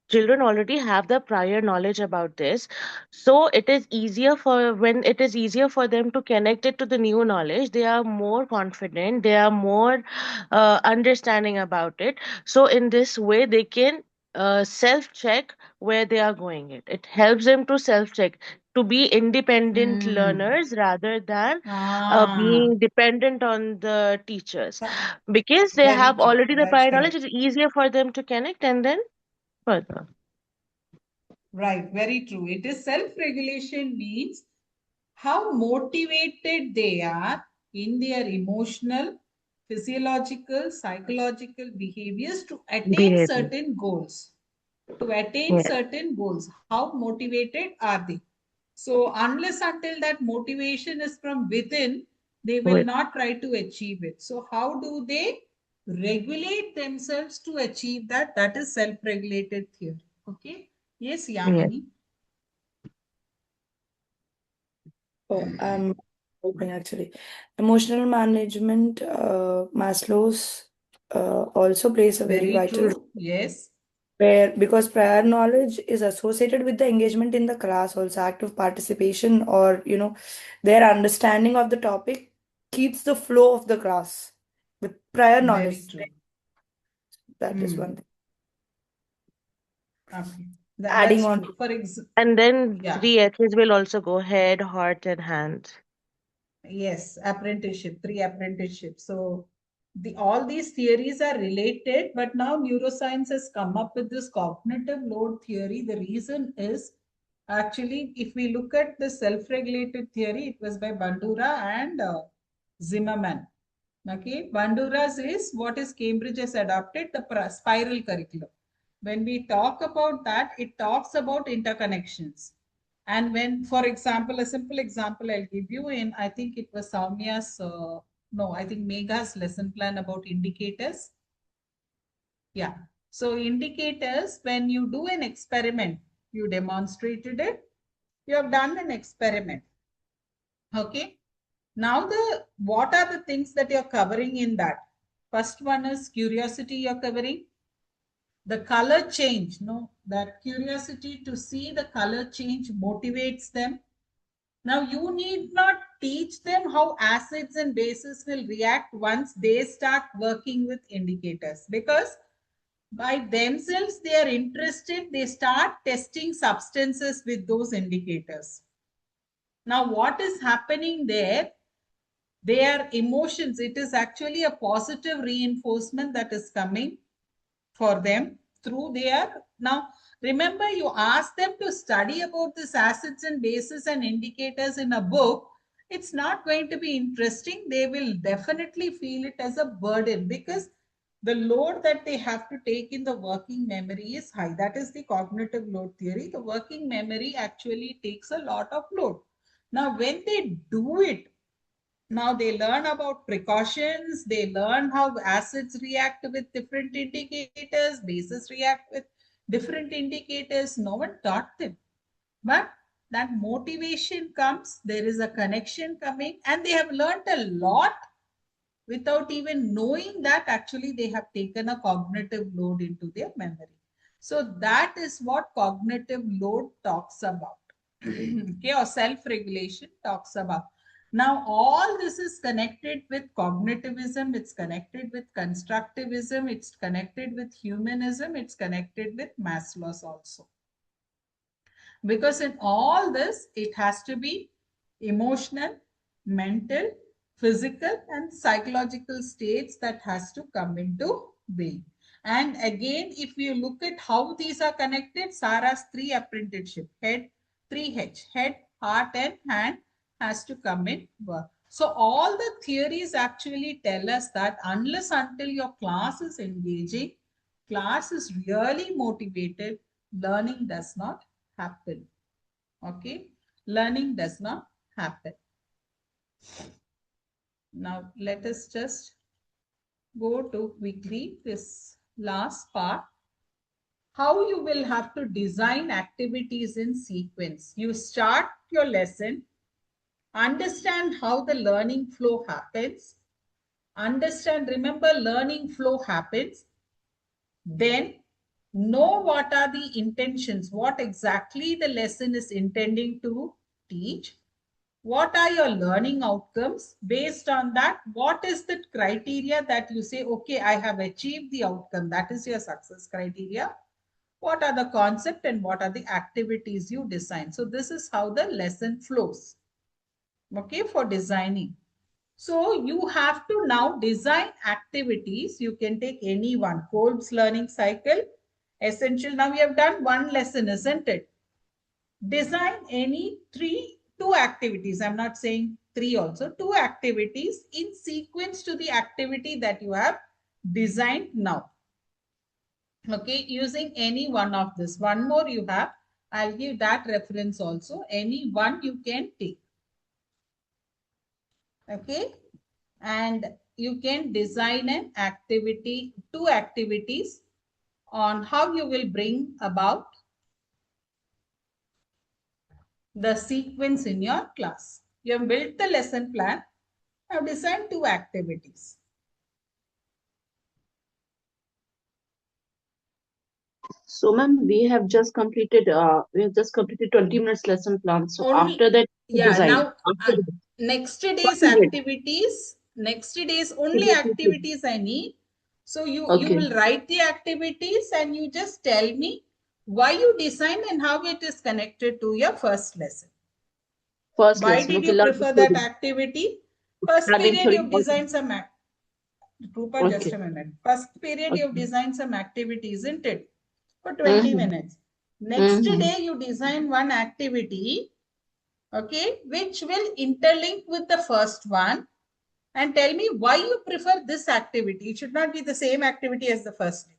children already have the prior knowledge about this. So it is easier for when it is easier for them to connect it to the new knowledge, they are more confident, they are more understanding about it. So in this way, they can self-check where they are going it. It helps them to self-check, to be independent Hmm. learners rather than Ah, being dependent on the teachers, so- because they very have true. already the That's prior knowledge. correct. It's easier for them to connect and then further. Right, very true. It is self-regulation means how motivated they are in their emotional, physiological, psychological behaviors to attain Behavior. certain goals. To attain Yes, certain goals, how motivated are they? So, unless until that motivation is from within, they will with not try to achieve it. So, how do they regulate themselves to achieve that? That is self regulated theory. Okay. Yes, yes, Yamini. Oh, I'm hoping actually. Emotional management, Maslow's also plays a very Very vital role true. Yes. where because prior knowledge is associated with the engagement in the class, also active participation or their understanding of the topic keeps the flow of the class with prior knowledge. Very true. That is one Hmm. thing. Okay. Adding That's on true. to and then Yeah. 3 H's will also go: head, heart, and hands. Yes, apprenticeship, three apprenticeship. So the all these theories are related, but now neuroscience has come up with this cognitive load theory. The reason is actually, if we look at the self-regulated theory, it was by Bandura and Zimmerman. Okay, Bandura's is what is Cambridge has adopted the spiral curriculum. When we talk about that, it talks about interconnections. And when, for example, a simple example I'll give you in, I think it was Soumya's, no, I think Megha's lesson plan about indicators. Yeah. So indicators, when you do an experiment, you demonstrated it, you have done an experiment. Okay. Now the what are the things that you're covering in that? First one is curiosity you're covering. The color change, no, that curiosity to see the color change motivates them. Now you need not teach them how acids and bases will react once they start working with indicators, because by themselves they are interested, they start testing substances with those indicators. Now what is happening there? Their emotions, it is actually a positive reinforcement that is coming for them through their. Now remember, you ask them to study about these acids and bases and indicators in a book, it's not going to be interesting. They will definitely feel it as a burden, because the load that they have to take in the working memory is high. That is the cognitive load theory. The working memory actually takes a lot of load. Now when they do it, now they learn about precautions, they learn how acids react with different indicators, bases react with different indicators. No one taught them. But that motivation comes, there is a connection coming, and they have learned a lot without even knowing that actually they have taken a cognitive load into their memory. So that is what cognitive load talks about. Okay, or self-regulation talks about. Now, all this is connected with cognitivism, it's connected with constructivism, it's connected with humanism, it's connected with Maslow's also. Because in all this, it has to be emotional, mental, physical, and psychological states that has to come into being. And again, if you look at how these are connected, Sarah's three apprenticeship, head, 3H, head, heart, and hand has to come in work. So all the theories actually tell us that unless until your class is engaging, class is really motivated, learning does not happen. Okay, learning does not happen. Now let us just go to quickly this last part. How you will have to design activities in sequence. You start your lesson, Understand how the learning flow happens. Remember, learning flow happens. Then know what are the intentions, what exactly the lesson is intending to teach. What are your learning outcomes? Based on that, what is the criteria that you say, okay, I have achieved the outcome? That is your success criteria. What are the concept and what are the activities you design? So this is how the lesson flows, okay, for designing. So you have to now design activities. You can take any one. Kolb's learning cycle, essential. Now we have done one lesson, isn't it? Design any two activities. I'm not saying three also, two activities in sequence to the activity that you have designed now. Okay, using any one of this. One more you have. I'll give that reference also. Any one you can take. Okay, and you can design an activity, two activities on how you will bring about the sequence in your class. You have built the lesson plan. Now design two activities. So, ma'am, we have just completed 20 minutes lesson plan. So Only, after that, yeah, design. now After that, next day's 40 minutes. activities, next day's only PDQ. activities I need. So you Okay. will write the activities and you just tell me why you designed and how it is connected to your first lesson. First Why lesson. did Okay, you learn prefer that theory. activity? First Having period theory. you've designed some Rupa, just Okay. a minute. First period you've Okay. designed some activity, isn't it? For 20 Mm-hmm. minutes. Next Mm-hmm. day you design one activity, okay, which will interlink with the first one, and tell me why you prefer this activity. It should not be the same activity as the first day.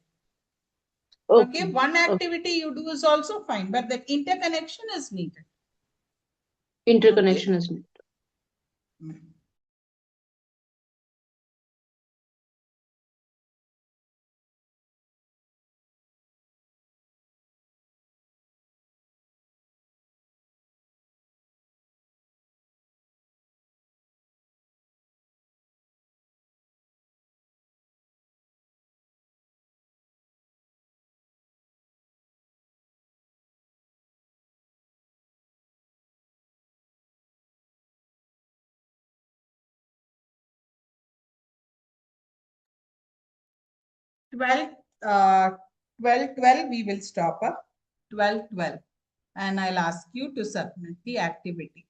Okay, Okay. one Okay. activity you do is also fine, but the interconnection is needed. Okay. Interconnection is made. Twelve, 12, we will stop up. 12, and I'll ask you to submit the activity.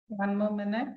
One more minute.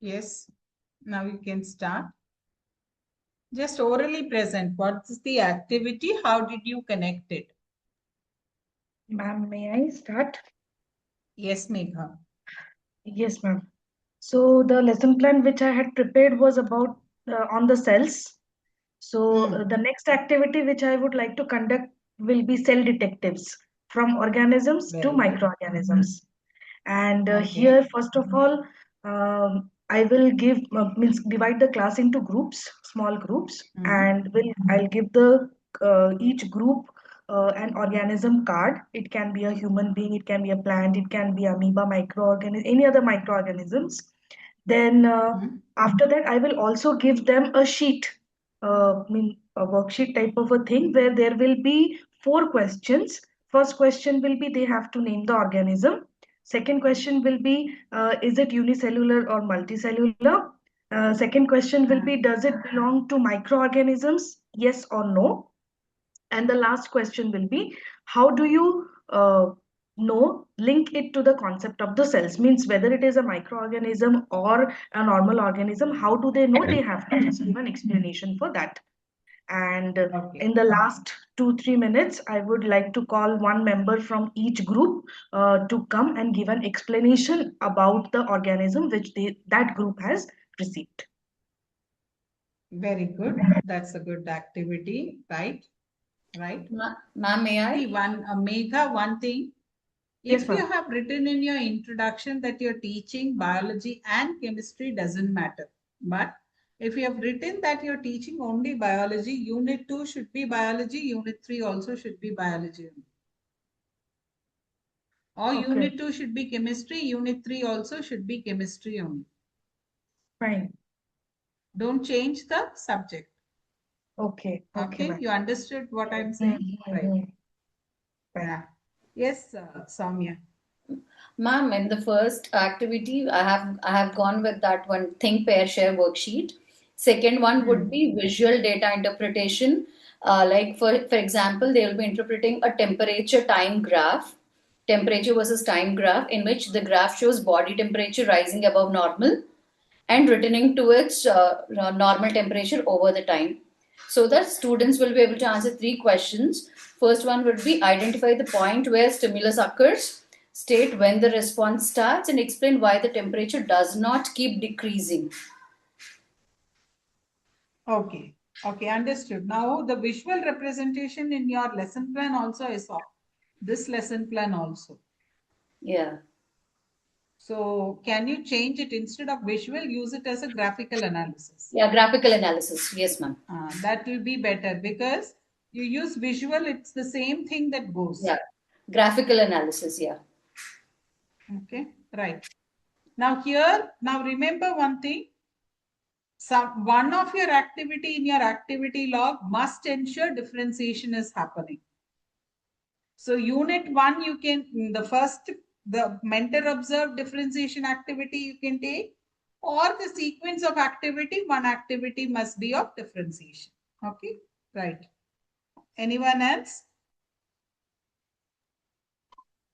Yes, now you can start. Just orally present. What is the activity? How did you connect it? Ma'am, may I start? Yes, Megha. Yes, ma'am. So the lesson plan which I had prepared was about on the cells. So the next activity which I would like to conduct will be cell detectives from organisms to Very good. microorganisms. And Okay. here, first of all, I will give means divide the class into groups, small groups, and I'll give the each group an organism card. It can be a human being, it can be a plant, it can be amoeba, microorganism, any other microorganisms. Then after that, I will also give them a sheet, mean a worksheet type of a thing where there will be four questions. First question will be they have to name the organism. Second question will be is it unicellular or multicellular? Second question will be does it belong to microorganisms? Yes or no? And the last question will be how do you know link it to the concept of the cells, means whether it is a microorganism or a normal organism, how do they know? They have to just give an explanation for that. And in the last 2-3 minutes, I would like to call one member from each group to come and give an explanation about the organism which that group has received. Very good. That's a good activity, right? Right. Ma'am, may I? See, Megha, one thing. Yes, If ma'am. you have written in your introduction that you're teaching biology and chemistry, doesn't matter. But if you have written that you're teaching only biology, unit 2 should be biology, unit 3 also should be biology. Or Okay. unit 2 should be chemistry, unit 3 also should be chemistry only. Fine. Don't change the subject. Okay. Okay, Okay, ma'am. you understood what I'm saying? Right. Fine. Yeah. Yes, Soumya. Ma'am, in the first activity, I have gone with that one think, pair, share worksheet. Second one would be visual data interpretation. Like for example, they will be interpreting a temperature time graph, temperature versus time graph, in which the graph shows body temperature rising above normal and returning to its normal temperature over the time. So that students will be able to answer three questions. First one would be identify the point where stimulus occurs, state when the response starts, and explain why the temperature does not keep decreasing. Okay. Okay, understood. Now the visual representation in your lesson plan also I saw. This lesson plan also. Yeah. So can you change it instead of visual, use it as a graphical analysis? Yeah, graphical analysis. Yes, ma'am. That will be better because you use visual, it's the same thing that goes. Yeah. Graphical analysis, yeah. Okay, right. Now remember one thing. One of your activity in your activity log must ensure differentiation is happening. So unit 1, you can, the mentor observed differentiation activity you can take, or the sequence of activity, one activity must be of differentiation. Okay, right. Anyone else?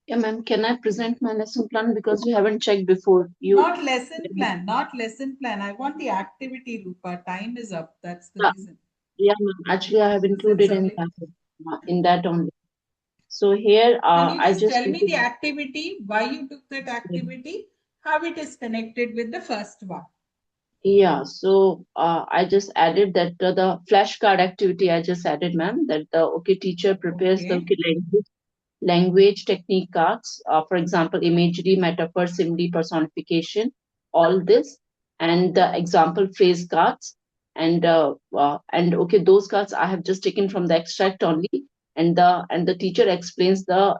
Yeah, ma'am. Can I present my lesson plan because you haven't checked before? Not lesson plan, not lesson plan. I want the activity, Rupa. Time is up. That's the Yeah, reason. yeah, ma'am. Actually, I have included in that only. So here, Can you I just just tell me the activity, why you took that activity? how it is connected with the first one. Yeah, so I just added that the flashcard activity I just added, ma'am, that the teacher prepares the Okay. language technique cards, for example, imagery, metaphor, simile, personification, all this, and the example phrase cards, and those cards I have just taken from the extract only, and the teacher explains the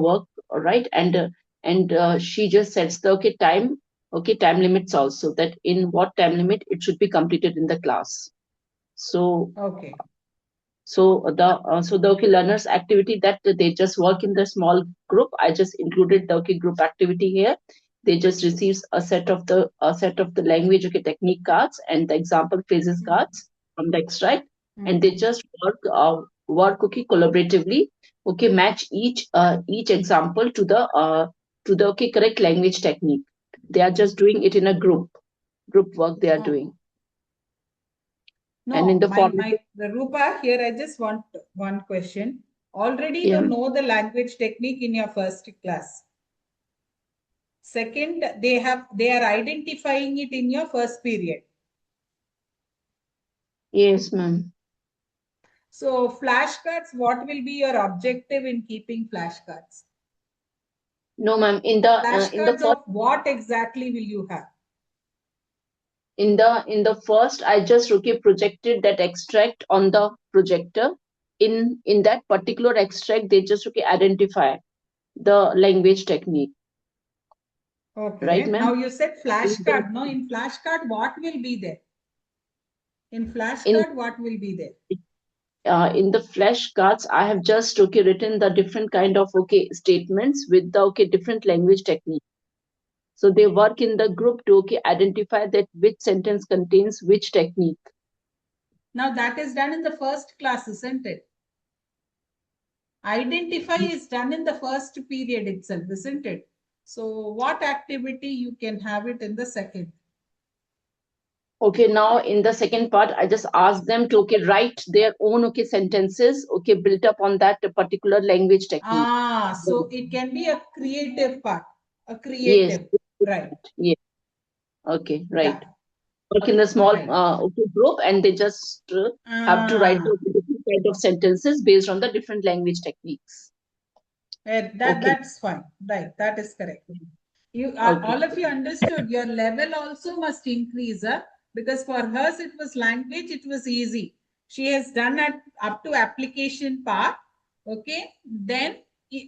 work, right, and she just sets the time limits also, that in what time limit it should be completed in the class. So Okay. so the learners activity, that they just work in the small group. I just included the group activity here. They just receives a set of the language technique cards and the example phrases cards from the extract, and they just work collaboratively, match each example to the correct language technique. They are just doing it in a group work they are doing. And in No, the form, the Rupa, here I just want one question. Already yeah. you know the language technique in your first class. Second, they are identifying it in your first period. Yes, ma'am. So flashcards, what will be your objective in keeping flashcards? No, ma'am. In the Flashcards first of what exactly will you have? in the first, I just projected that extract on the projector. In that particular extract, they just identify the language technique, right, Okay. ma'am? Now you said In the flashcard. No, in flashcard, what will be there? In in flashcard, what will be there? in the flashcards, I have just written the different kind of statements with the different language technique. So they work in the group to identify that which sentence contains which technique. Now that is done in the first class, isn't it? Identify is done in the first period itself, isn't it? So what activity you can have it in the second? Okay, now in the second part, I just ask them to write their own sentences built up on that particular language technique. So it can be a creative part, a Yes, creative, right? yes. Okay, right. Yeah, Work in a small right. group, and they just have to write Ah, the different kind of sentences based on the different language techniques. that's fine, right? That is correct. You Okay. all of you understood. Your level also must increase, because for hers it was language, it was easy. She has done it up to application part. Okay, then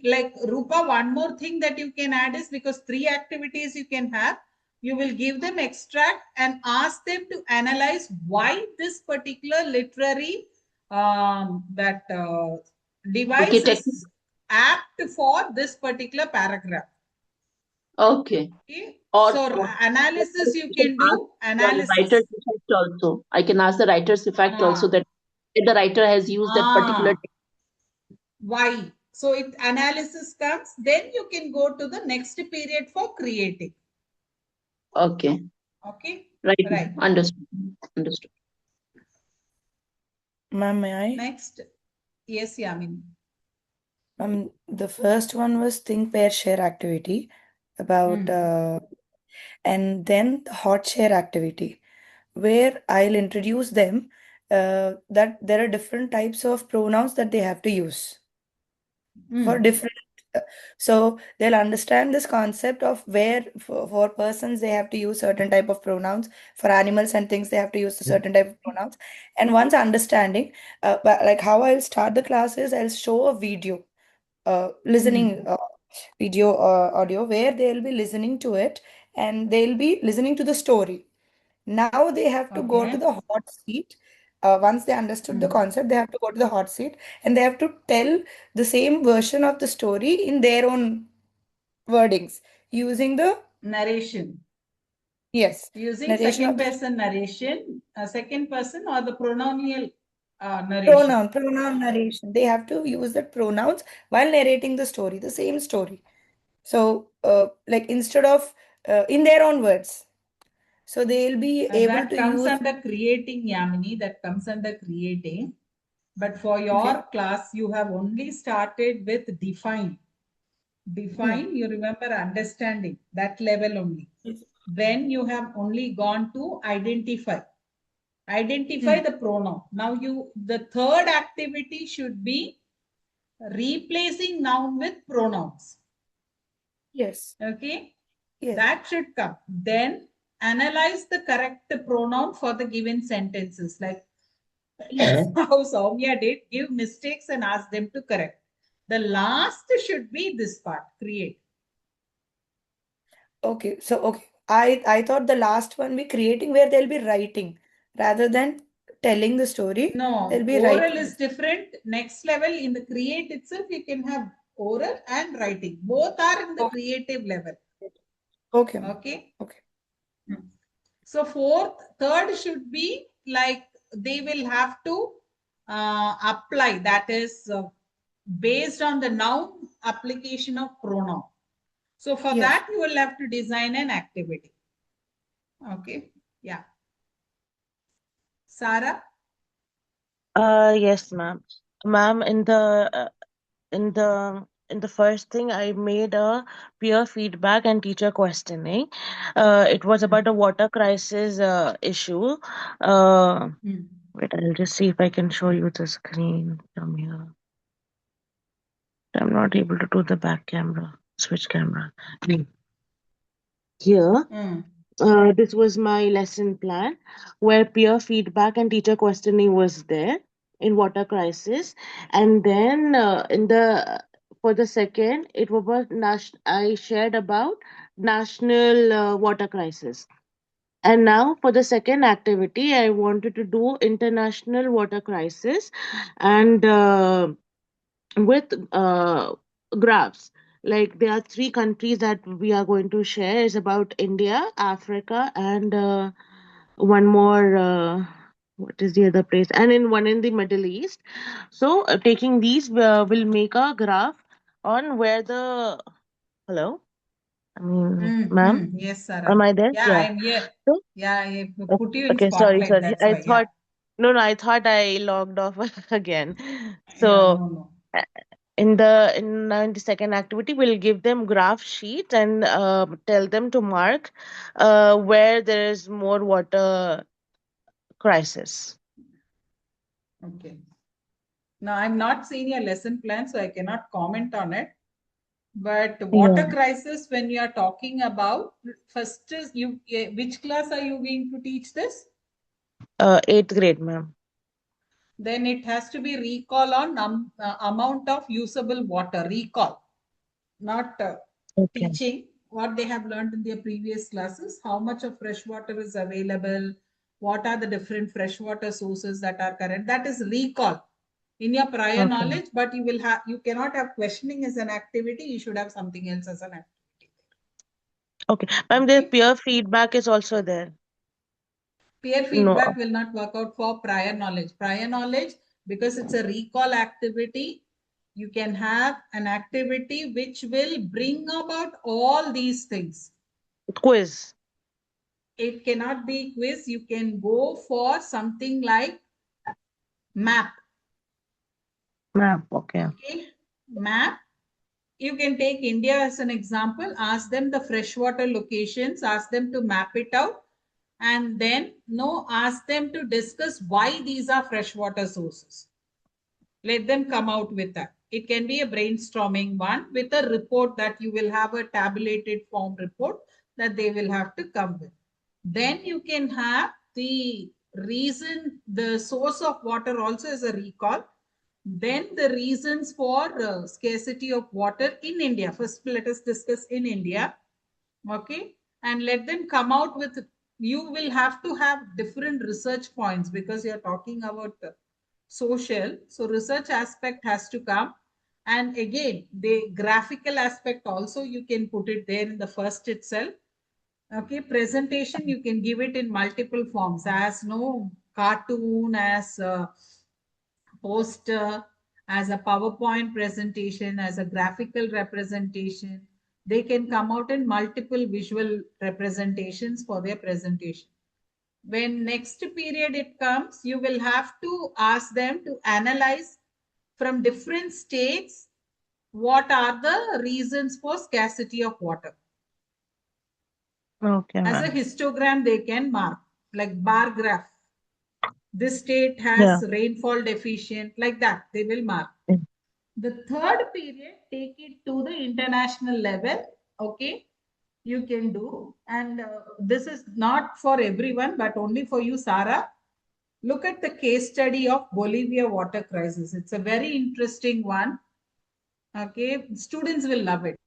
like Rupa, one more thing that you can add is, because 3 activities you can have, you will give them extract and ask them to analyze why this particular literary that device Technique. is apt for this particular paragraph. Okay. Okay. Or, So or analysis you I can can ask do the writer's analysis. effect also. I can ask the writer's effect also, Ah, that the writer has used that particular. why? So if analysis comes, then you can go to the next period for creating. Okay. Okay. Right. Right. Understood. Understood. Ma'am, may I? Next. Yes, Yamin. The first one was think, pair, share activity about, and then the hot share activity, where I'll introduce them that there are different types of pronouns that they have to use for different. uh, So they'll understand this concept of where for persons they have to use certain type of pronouns, for animals and things they have to use a certain type of pronouns. And once understanding, but like how I'll start the class is I'll show a video, listening video audio where they'll be listening to it and they'll be listening to the story. Now they have to go to Okay. the hot seat. Once they understood the concept, they have to go to the hot seat and they have to tell the same version of the story in their own wordings using the, Narration. yes, Using narration second of the person narration, second person or the pronominal narration. pronoun narration. They have to use the pronouns while narrating the story, the same story. So, like instead of in their own words. So they'll be able That to comes use, under creating, Yamini. That comes under creating. But for okay, your class, you have only started with define. Define, you remember understanding, that level only. Yes. Then you have only gone to identify. Identify the pronoun. Now the third activity should be replacing noun with pronouns. Yes. Okay. Yes. That should come. Then analyze the correct pronoun for the given sentences. Like how Soumya did, give mistakes and ask them to correct. The last should be this part, create. Okay. So okay. I thought the last one be creating where they'll be writing rather than telling the story. They'll No, be oral writing. is different. Next level in the create itself, you can have oral and writing. Both are in the Okay. creative level. Okay. Ma'am. Okay. Okay. So third should be like they will have to apply, that is based on the noun application of pronoun. So for Yes. that, you will have to design an activity. Okay. Yeah. Sarah? Yes, ma'am. Ma'am, in the first thing, I made a peer feedback and teacher questioning. It was about a water crisis issue. Wait, I'll just see if I can show you the screen from here. I'm not able to do the back camera, switch camera. Here, this was my lesson plan where peer feedback and teacher questioning was there in water crisis. And then for the second, it was about I shared about national water crisis. And now for the second activity, I wanted to do international water crisis and with graphs. Like there are three countries that we are going to share is about India, Africa, and one more. What is the other place? And in one in the Middle East. So taking these will make a graph on where the hello. I mean, ma'am, Yes, Sarah. am I there? Yeah, Yeah. I'm here. So Yeah, I put you in okay, sorry, spotlight. sorry. That's why. Yeah. I thought I logged off again. Yeah, So no. in the second activity we'll give them graph sheets and tell them to mark where there is more water crisis. Okay. Now, I'm not seeing your lesson plan, so I cannot comment on it. But water Yeah. crisis, when you are talking about, first is which class are you going to teach this? 8th grade, ma'am. Then it has to be recall on amount of usable water, recall, not Okay. teaching what they have learned in their previous classes, how much of fresh water is available, what are the different freshwater sources that are current. That is recall in your prior Okay. knowledge, but you cannot have questioning as an activity. You should have something else as an activity. Okay, ma'am, the Okay. peer feedback is also there. Peer No. feedback will not work out for prior knowledge. Prior knowledge, because it's a recall activity, you can have an activity which will bring about all these things. Quiz. It cannot be quiz. You can go for something like map. Map. Okay. Okay. Map. You can take India as an example, ask them the freshwater locations, ask them to map it out, and then ask them to discuss why these are freshwater sources. Let them come out with that. It can be a brainstorming one with a report that you will have a tabulated form report that they will have to come with. Then you can have the reason, the source of water also as a recall. Then the reasons for scarcity of water in India. First, let us discuss in India. Okay. And let them come out with, you will have to have different research points because you're talking about social. So research aspect has to come. And again, the graphical aspect also, you can put it there in the first itself. Okay, presentation, you can give it in multiple forms as cartoon, as poster, as a PowerPoint presentation, as a graphical representation. They can come out in multiple visual representations for their presentation. When next period it comes, you will have to ask them to analyze from different states what are the reasons for scarcity of water. Okay, As a ma'am. histogram, they can mark like bar graph. This state Yeah. has rainfall deficient, like that, they will mark. Mm. The third period, take it to the international level. Okay, you can do. And this is not for everyone, but only for you, Sarah. Look at the case study of Bolivia water crisis. It's a very interesting one. Okay, students will love it.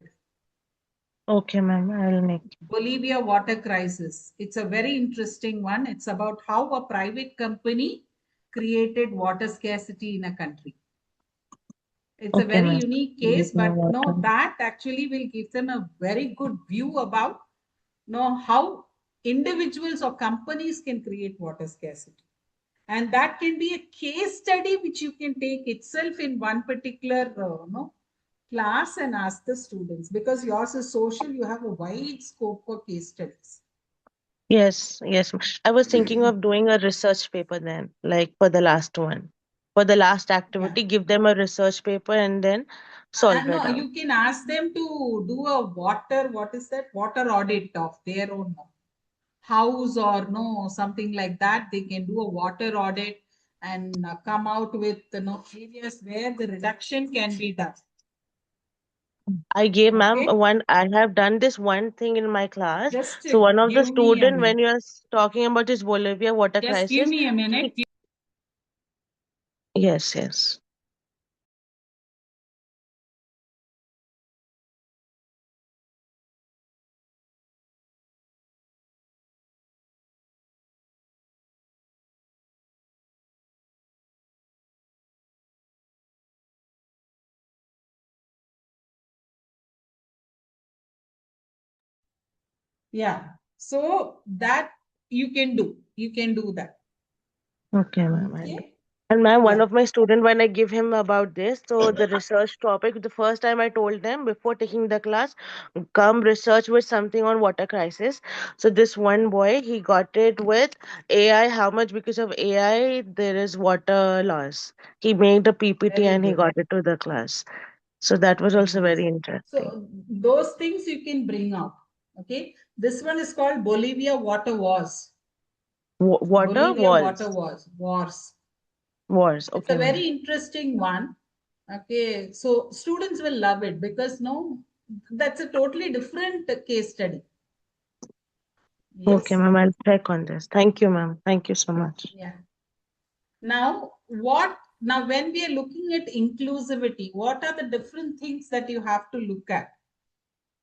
Okay, ma'am. I'll make it. Bolivia water crisis. It's a very interesting one. It's about how a private company created water scarcity in a country. It's a Okay, very ma'am. unique case, Bolivia but no, water. that actually will give them a very good view about how individuals or companies can create water scarcity. And that can be a case study which you can take itself in one particular class and ask the students, because yours is social, you have a wide scope for case studies. Yes, yes. I was thinking of doing a research paper then, like for the last one. For the last Yeah. activity, give them a research paper and then solve And no, it out. you can ask them to do a what is that? Water audit of their own house or something like that. They can do a water audit and come out with areas where the reduction can be done. I gave ma'am Okay, one. I have done this one thing in my class. just So one of the give me a student, when minute. you are talking about this Bolivia water Just give crisis, me a minute. yes, yes. Yeah. So that you can do. You can do that. Okay, ma'am. I'll do. Okay. And ma'am, one Yeah. of my student, when I give him about this, so the research topic, the first time I told them before taking the class, come research with something on water crisis. So this one boy, he got it with AI, how much because of AI there is water loss. He made the PPT Very and he good. got it to the class. So that was Very also nice. very interesting. So those things you can bring out. Okay. This one is called Bolivia Water Wars. Water Bolivia Water was Wars. wars. It's a Okay, ma'am. very interesting one. Okay. So students will love it because that's a totally different case study. Okay, Yes. ma'am. I'll check on this. Thank you, ma'am. Thank you so much. Yeah. Now, when we are looking at inclusivity, what are the different things that you have to look at?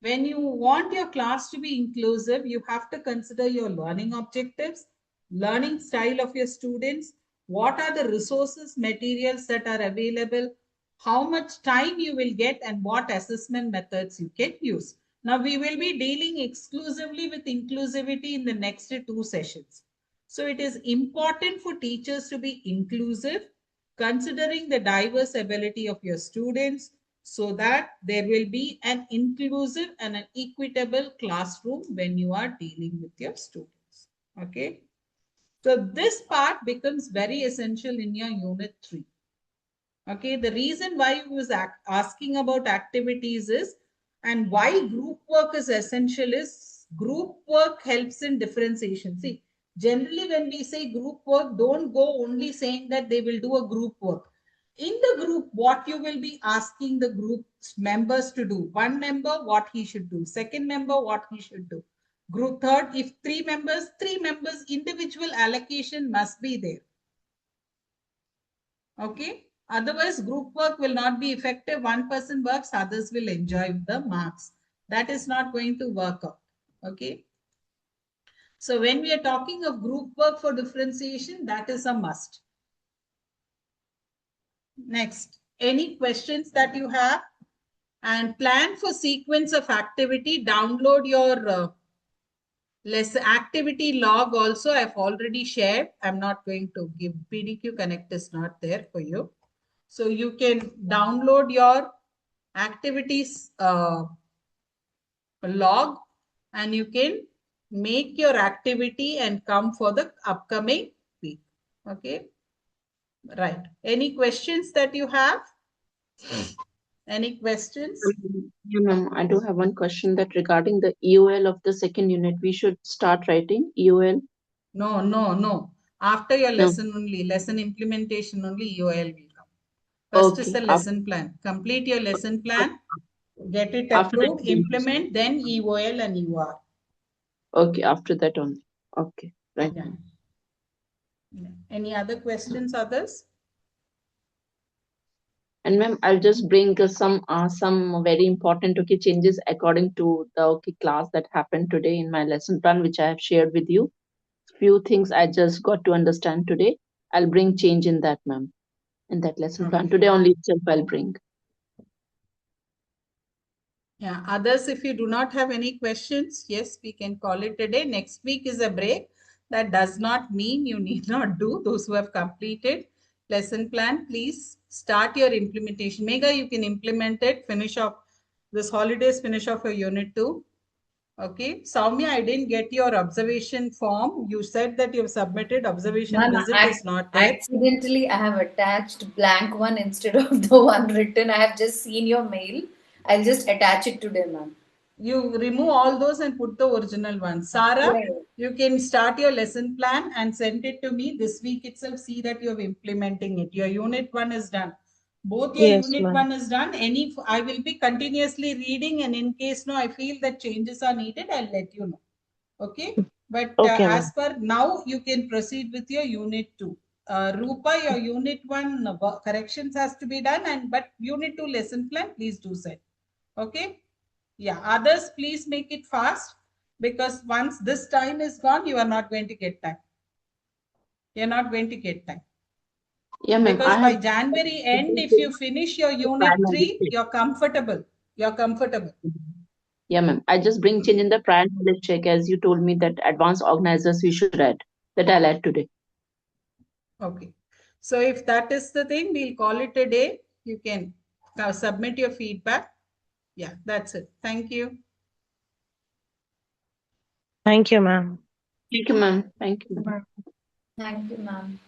When you want your class to be inclusive, you have to consider your learning objectives, learning style of your students, what are the resources, materials that are available, how much time you will get, and what assessment methods you can use. Now, we will be dealing exclusively with inclusivity in the next 2 sessions. So, it is important for teachers to be inclusive, considering the diverse ability of your students, so that there will be an inclusive and an equitable classroom when you are dealing with your students. Okay. So this part becomes very essential in your unit 3. Okay. The reason why I was asking about activities is, and why group work is essential is, group work helps in differentiation. See, generally when we say group work, don't go only saying that they will do a group work. In the group, what you will be asking the group members to do: one member, what he should do; second member, what he should do; group third, if three members, individual allocation must be there. Okay. Otherwise, group work will not be effective. One person works, others will enjoy the marks. That is not going to work out. Okay. So when we are talking of group work for differentiation, that is a must. Next, any questions that you have? And plan for sequence of activity. Download your less activity log also. I've already shared. I'm not going to give. PDQ Connect is not there for you. So you can download your activities log, and you can make your activity and come for the upcoming week. Okay. Right. Any questions that you have? Any questions? Yeah, ma'am, I do have one question that regarding the EOL of the second unit, we should start writing EOL. No. After your No. lesson only, lesson implementation only, EOL will come. First is Okay. the lesson plan. Complete your lesson plan, get it After that, approved, implement, then EOL and UR. okay, after that only. Okay, right. Yeah. Any other questions, others? And ma'am, I'll just bring some very important changes according to the class that happened today in my lesson plan, which I have shared with you. Few things I just got to understand today. I'll bring change in that, ma'am. In that lesson plan Okay. today only itself I'll bring. Yeah, others, if you do not have any questions, yes, we can call it a day. Next week is a break. That does not mean you need not do. Those who have completed lesson plan, please start your implementation. Mega, you can implement it, finish off this holidays, finish off your unit 2. Okay. Soumya, I didn't get your observation form. You said that you've submitted observation Ma'am, visit is not there. accidentally I have attached blank one instead of the one written. I have just seen your mail. I'll just attach it today, ma'am. You remove all those and put the original one. Sarah, Yeah. you can start your lesson plan and send it to me this week itself. See that you're implementing it. Your unit 1 is done. Both your Yes, unit ma'am. 1 is done. I will be continuously reading, and in case I feel that changes are needed, I'll let you know. Okay. But Okay, ma'am. as per now, you can proceed with your unit 2. Rupa, your unit 1 corrections has to be done, but unit 2 lesson plan, please do send. Okay. Yeah, others, please make it fast, because once this time is gone, you are not going to get time. You're not going to get time. Yeah, ma'am. Because by January end, if you finish your unit 3, you're comfortable. Yeah, ma'am. I just bring change in the prior knowledge check, as you told me that advanced organizers we should add. That I'll add today. Okay. So if that is the thing, we'll call it a day. You can now submit your feedback. Yeah, that's it. Thank you. Thank you, ma'am. Thank you, ma'am. Thank you. Thank you, ma'am.